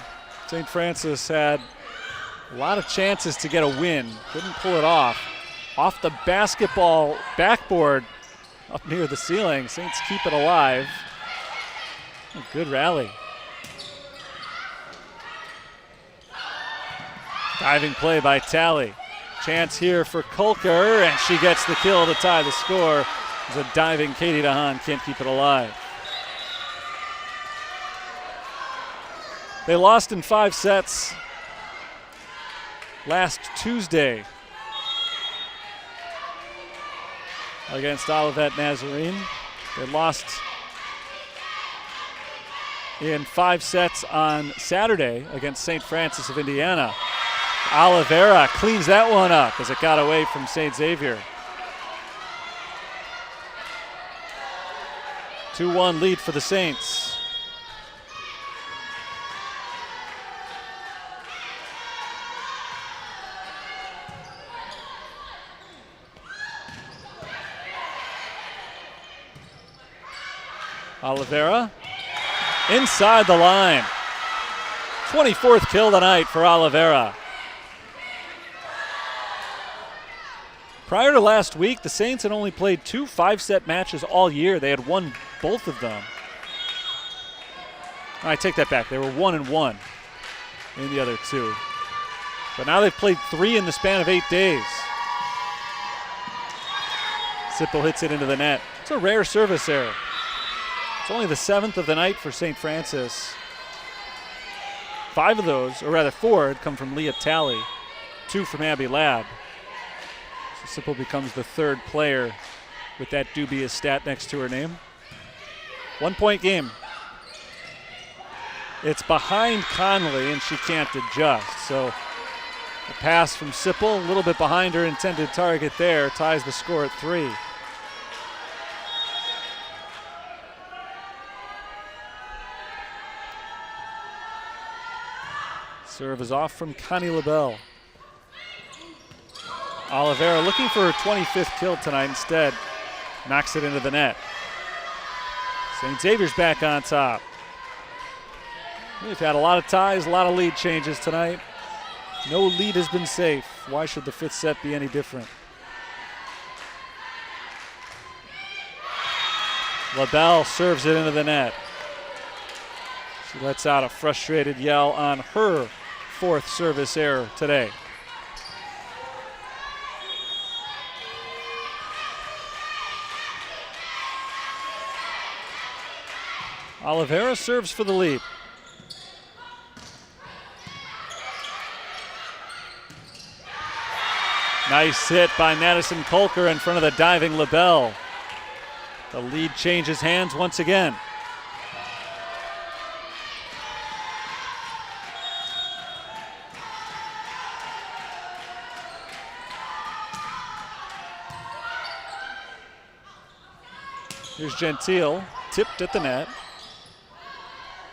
St. Francis had a lot of chances to get a win. Couldn't pull it off. Off the basketball backboard up near the ceiling. Saints keep it alive. A good rally. Diving play by Talley. Chance here for Kolker, and she gets the kill to tie the score. As a diving Katie DeHaan can't keep it alive. They lost in 5 sets last Tuesday against Olivet Nazarene. They lost in 5 sets on Saturday against St. Francis of Indiana. Oliveira cleans that one up as it got away from St. Xavier. 2-1 lead for the Saints. Oliveira inside the line. 24th kill tonight for Oliveira. Prior to last week, the Saints had only played 2 5-set matches all year. They had won both of them. I take that back. They were 1-1 in the other 2. But now they've played 3 in the span of 8 days. Sipple hits it into the net. It's a rare service error. It's only the 7th of the night for St. Francis. 5 of those, or rather 4, had come from Leah Talley, 2 from Abby Labb. So Sipple becomes the 3rd player with that dubious stat next to her name. 1-point game. It's behind Conley, and she can't adjust. So a pass from Sipple, a little bit behind her intended target there, ties the score at 3. Serve is off from Connie LaBelle. Oliveira looking for her 25th kill tonight, instead knocks it into the net. St. Xavier's back on top. We've had a lot of ties, a lot of lead changes tonight. No lead has been safe. Why should the 5th set be any different? LaBelle serves it into the net. She lets out a frustrated yell on her 4th service error today. Oliveira serves for the lead. Nice hit by Madison Kolker in front of the diving LaBelle. The lead changes hands once again. Here's Gentile, tipped at the net.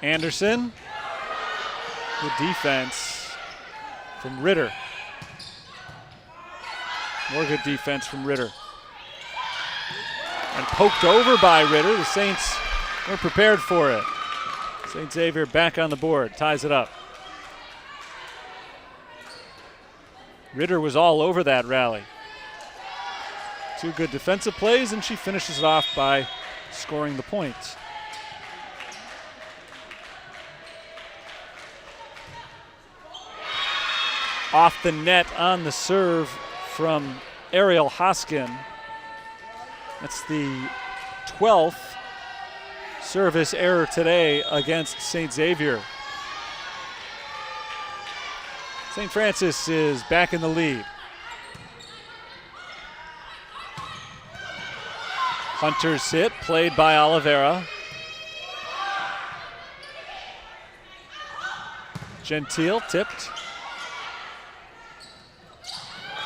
Anderson, good defense from Ritter. More good defense from Ritter. And poked over by Ritter. The Saints weren't prepared for it. St. Xavier back on the board, ties it up. Ritter was all over that rally. 2 good defensive plays, and she finishes it off by scoring the point. Off the net on the serve from Ariel Hoskin. That's the 12th service error today against St. Xavier. St. Francis is back in the lead. Hunter's hit, played by Oliveira. Gentile tipped.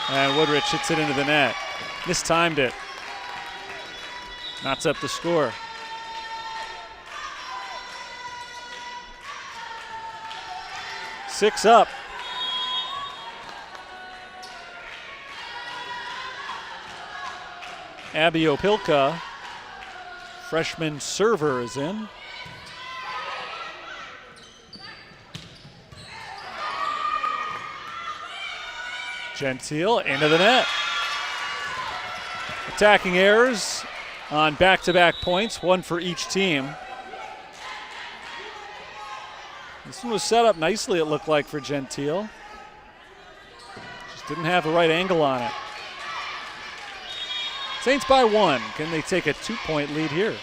And Woodrich hits it into the net. Mistimed it. Knots up the score. Six up. Abby Opilka, freshman server, is in. Gentile into the net. Attacking errors on back-to-back points, one for each team. This one was set up nicely, it looked like, for Gentile. Just didn't have the right angle on it. Saints by one. Can they take a 2-point lead here?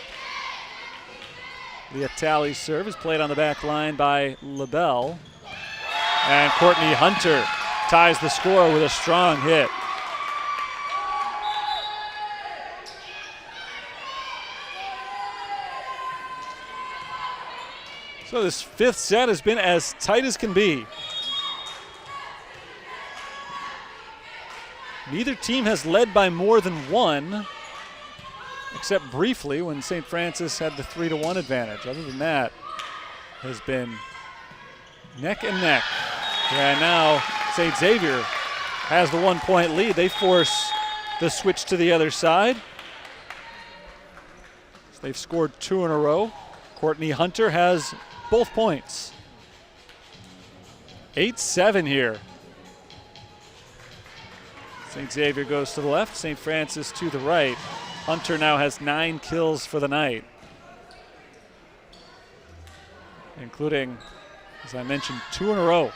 The Itali serve is played on the back line by LaBelle. And Courtney Hunter ties the score with a strong hit. So this fifth set has been as tight as can be. Neither team has led by more than one, except briefly when St. Francis had the 3-1 advantage. Other than that, has been neck and neck. And now St. Xavier has the 1-point lead. They force the switch to the other side. So they've scored 2 in a row. Courtney Hunter has both points. 8-7 here. St. Xavier goes to the left, St. Francis to the right. Hunter now has 9 kills for the night, including, as I mentioned, 2 in a row.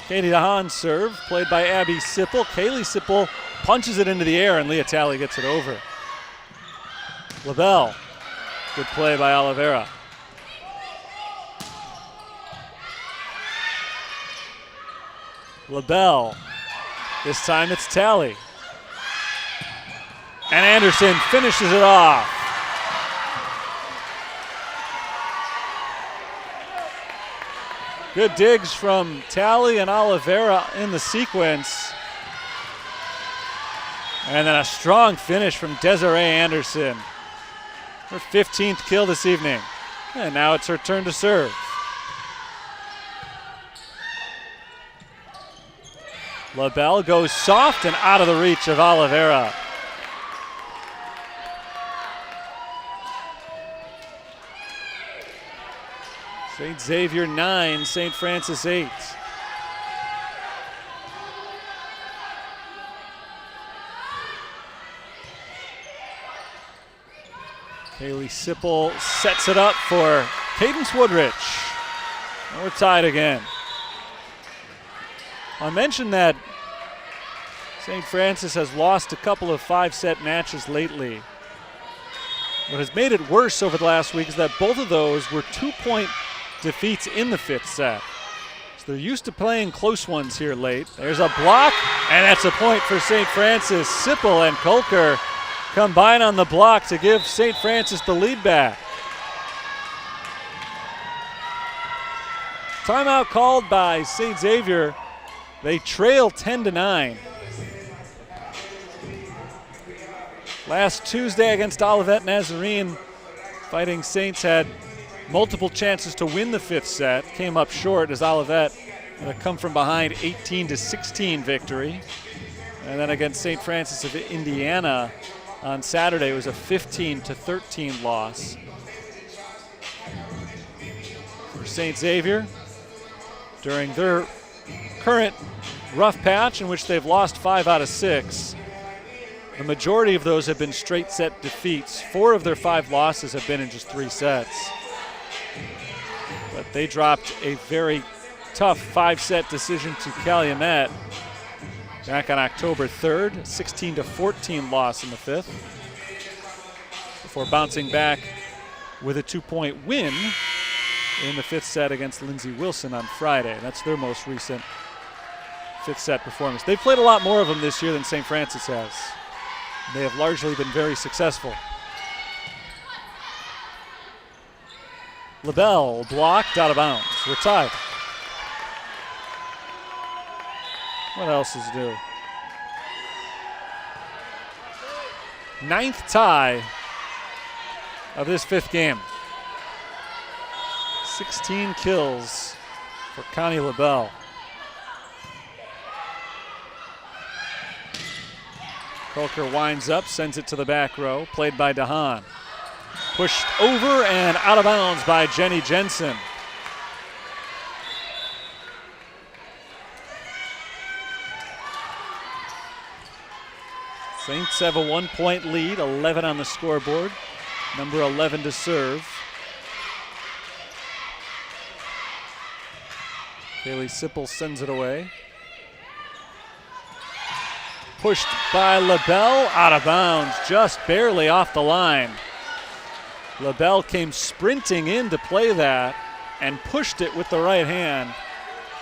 Katie DeHaan serve, played by Abby Sipple. Kaylee Sipple punches it into the air, and Leah Talley gets it over. LaBelle. Good play by Oliveira. LaBelle. This time it's Talley. And Anderson finishes it off. Good digs from Talley and Oliveira in the sequence. And then a strong finish from Desiree Anderson. Her 15th kill this evening. And now it's her turn to serve. LaBelle goes soft and out of the reach of Oliveira. St. Xavier 9, St. Francis 8. Kaylee Sipple sets it up for Cadence Woodrich. And we're tied again. I mentioned that St. Francis has lost a couple of 5-set matches lately. What has made it worse over the last week is that both of those were 2-point defeats in the 5th set. So they're used to playing close ones here late. There's a block, and that's a point for St. Francis. Sipple and Kolker combine on the block to give St. Francis the lead back. Timeout called by St. Xavier. They trail 10-9. Last Tuesday against Olivet Nazarene, Fighting Saints had multiple chances to win the 5th set. Came up short as Olivet had a come from behind 18-16 victory. And then against St. Francis of Indiana on Saturday, it was a 15-13 loss. For St. Xavier, during their current rough patch in which they've lost 5 out of 6, the majority of those have been straight set defeats. 4 of their 5 losses have been in just 3 sets. But they dropped a very tough 5-set decision to Calumet back on October 3rd, 16-14 loss in the 5th, before bouncing back with a 2-point win in the 5th set against Lindsey Wilson on Friday. That's their most recent 5th set performance. They've played a lot more of them this year than St. Francis has. They have largely been very successful. LaBelle blocked out of bounds. We're tied. What else is due? 9th tie of this 5th game. 16 kills for Connie LaBelle. Kolker winds up, sends it to the back row, played by DeHaan. Pushed over and out of bounds by Jenny Jensen. Saints have a 1-point lead, 11 on the scoreboard. Number 11 to serve. Kaylee Sippel sends it away. Pushed by LaBelle, out of bounds, just barely off the line. LaBelle came sprinting in to play that and pushed it with the right hand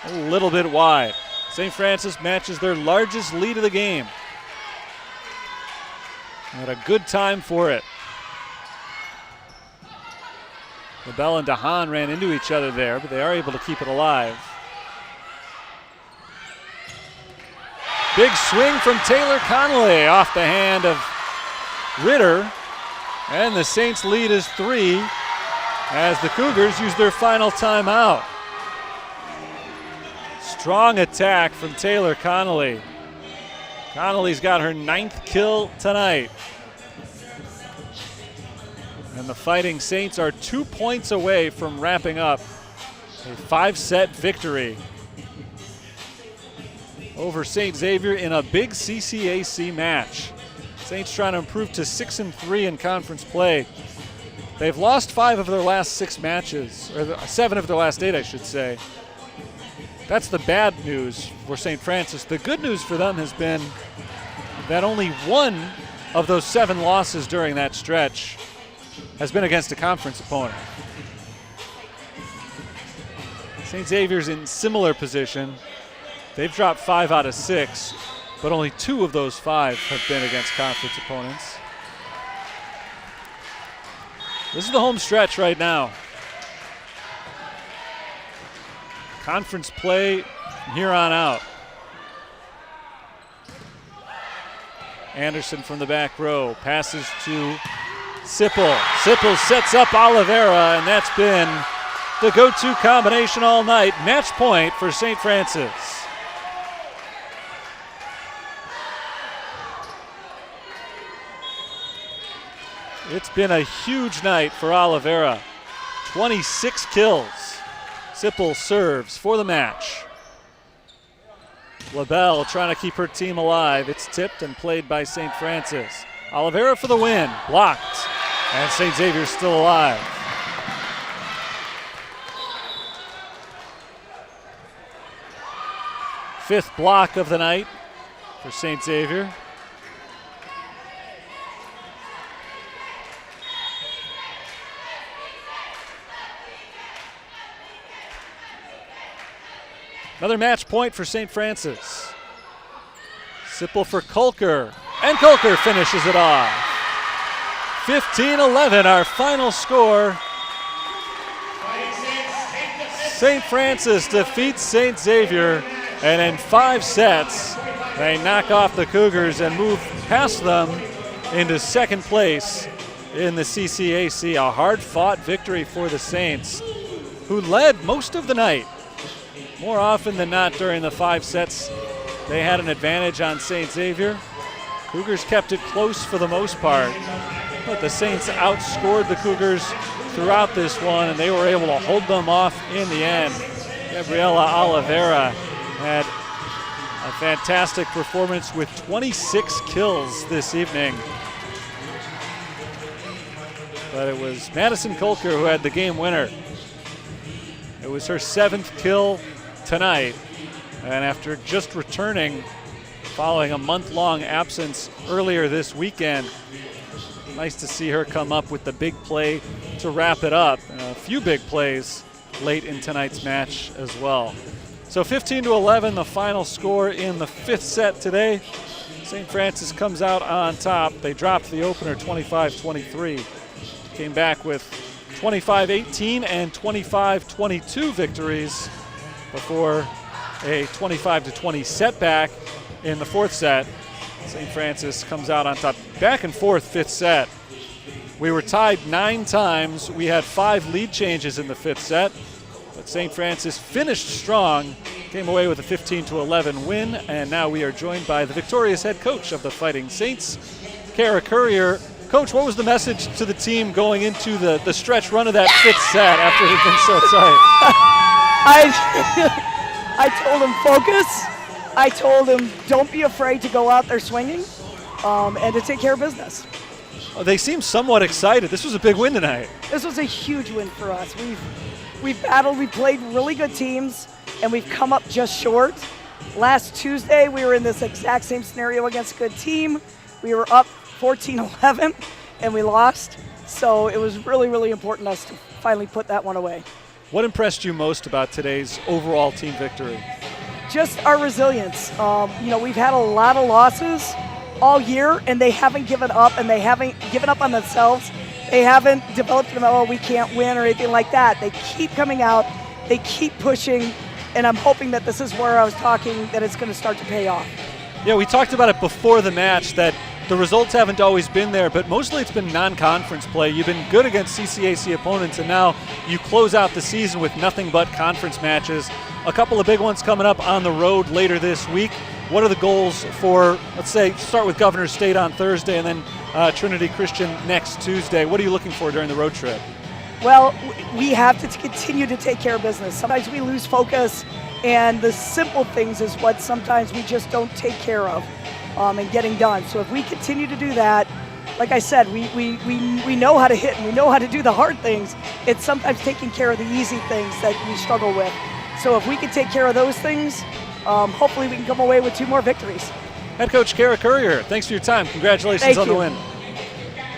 a little bit wide. St. Francis matches their largest lead of the game. Had a good time for it. LaBelle and DeHaan ran into each other there, but they are able to keep it alive. Big swing from Taylor Connolly off the hand of Ritter. And the Saints lead is 3 as the Cougars use their final timeout. Strong attack from Taylor Connolly. Connolly's got her 9th kill tonight. And the Fighting Saints are 2 points away from wrapping up a 5-set victory over St. Xavier in a big CCAC match. Saints trying to improve to 6-3 in conference play. They've lost 5 of their last 6 matches, or 7 of their last 8, I should say. That's the bad news for St. Francis. The good news for them has been that only 1 of those 7 losses during that stretch has been against a conference opponent. St. Xavier's in similar position. They've dropped 5 out of 6, but only 2 of those 5 have been against conference opponents. This is the home stretch right now. Conference play from here on out. Anderson from the back row passes to Sippel. Sippel sets up Oliveira, and that's been the go-to combination all night. Match point for St. Francis. It's been a huge night for Oliveira. 26 kills. Sippel serves for the match. LaBelle trying to keep her team alive. It's tipped and played by St. Francis. Oliveira for the win. Blocked. And St. Xavier's still alive. Fifth block of the night for St. Xavier. Another match point for St. Francis. Sippel for Kolker, and Kolker finishes it off. 15-11, our final score. St. Francis defeats St. Xavier, and in 5 sets, they knock off the Cougars and move past them into second place in the CCAC. A hard-fought victory for the Saints, who led most of the night. More often than not during the 5 sets, they had an advantage on St. Xavier. Cougars kept it close for the most part, but the Saints outscored the Cougars throughout this one, and they were able to hold them off in the end. Gabriela Oliveira had a fantastic performance with 26 kills this evening. But it was Madison Kolker who had the game winner. It was her 7th kill tonight. And after just returning following a month-long absence earlier this weekend, nice to see her come up with the big play to wrap it up. A few big plays late in tonight's match as well. So 15-11, the final score in the fifth set today. St. Francis comes out on top. They dropped the opener 25-23. Came back with 25-18 and 25-22 victories before a 25-20 setback in the fourth set. St. Francis comes out on top. Back and forth fifth set. We were tied 9 times. We had 5 lead changes in the fifth set, but St. Francis finished strong, came away with a 15-11 win, and now we are joined by the victorious head coach of the Fighting Saints, Kara Courier. Coach, what was the message to the team going into the stretch run of that fifth set after it had been so tight? I told him focus. I told him don't be afraid to go out there swinging and to take care of business. Oh, they seem somewhat excited. This was a big win tonight. This was a huge win for us. We've battled, we played really good teams, and we've come up just short. Last Tuesday, we were in this exact same scenario against a good team. We were up 14-11, and we lost. So it was really, really important to us to finally put that one away. What impressed you most about today's overall team victory? Just our resilience. We've had a lot of losses all year, and they haven't given up, and they haven't given up on themselves. They haven't developed them, oh, we can't win or anything like that. They keep coming out. They keep pushing, and I'm hoping that this is where I was talking, that it's going to start to pay off. Yeah, we talked about it before the match that the results haven't always been there, but mostly it's been non-conference play. You've been good against CCAC opponents, and now you close out the season with nothing but conference matches. A couple of big ones coming up on the road later this week. What are the goals for, let's say, start with Governor State on Thursday and then Trinity Christian next Tuesday? What are you looking for during the road trip? Well, we have to continue to take care of business. Sometimes we lose focus, and the simple things is what sometimes we just don't take care of and getting done. So if we continue to do that, like I said, we know how to hit and we know how to do the hard things. It's sometimes taking care of the easy things that we struggle with. So if we can take care of those things, hopefully we can come away with 2 more victories. Head coach Kara Courier, thanks for your time. Congratulations on the win.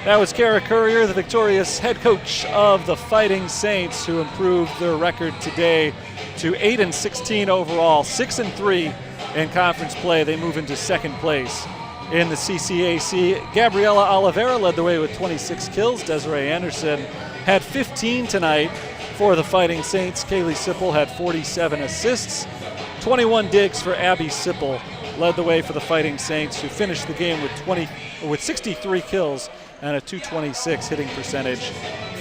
That was Kara Courier, the victorious head coach of the Fighting Saints, who improved their record today to 8-16 overall, 6-3 in conference play. They move into second place in the CCAC. Gabriela Oliveira led the way with 26 kills. Desiree Anderson had 15 tonight for the Fighting Saints. Kaylee Sipple had 47 assists. 21 digs for Abby Sipple led the way for the Fighting Saints, who finished the game with 63 kills and a .226 hitting percentage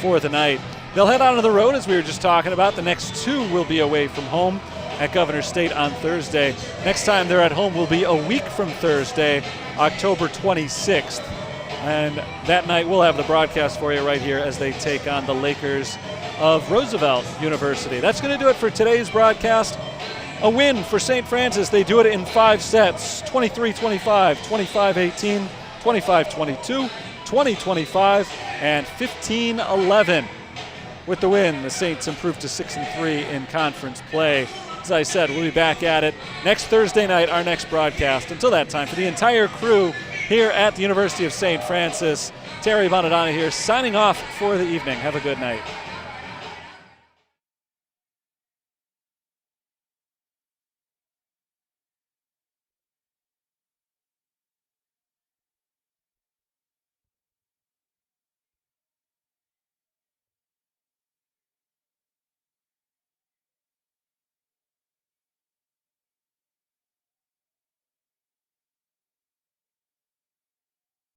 for the night. They'll head on to the road, as we were just talking about. The next 2 will be away from home at Governor State on Thursday. Next time they're at home will be a week from Thursday, October 26th. And that night we'll have the broadcast for you right here as they take on the Lakers of Roosevelt University. That's going to do it for today's broadcast. A win for St. Francis. They do it in 5 sets, 23-25, 25-18, 25-22, 20-25, and 15-11. With the win, the Saints improved to 6-3 in conference play. As I said, we'll be back at it next Thursday night, our next broadcast. Until that time, for the entire crew here at the University of St. Francis, Terry Bonadonna here, signing off for the evening. Have a good night.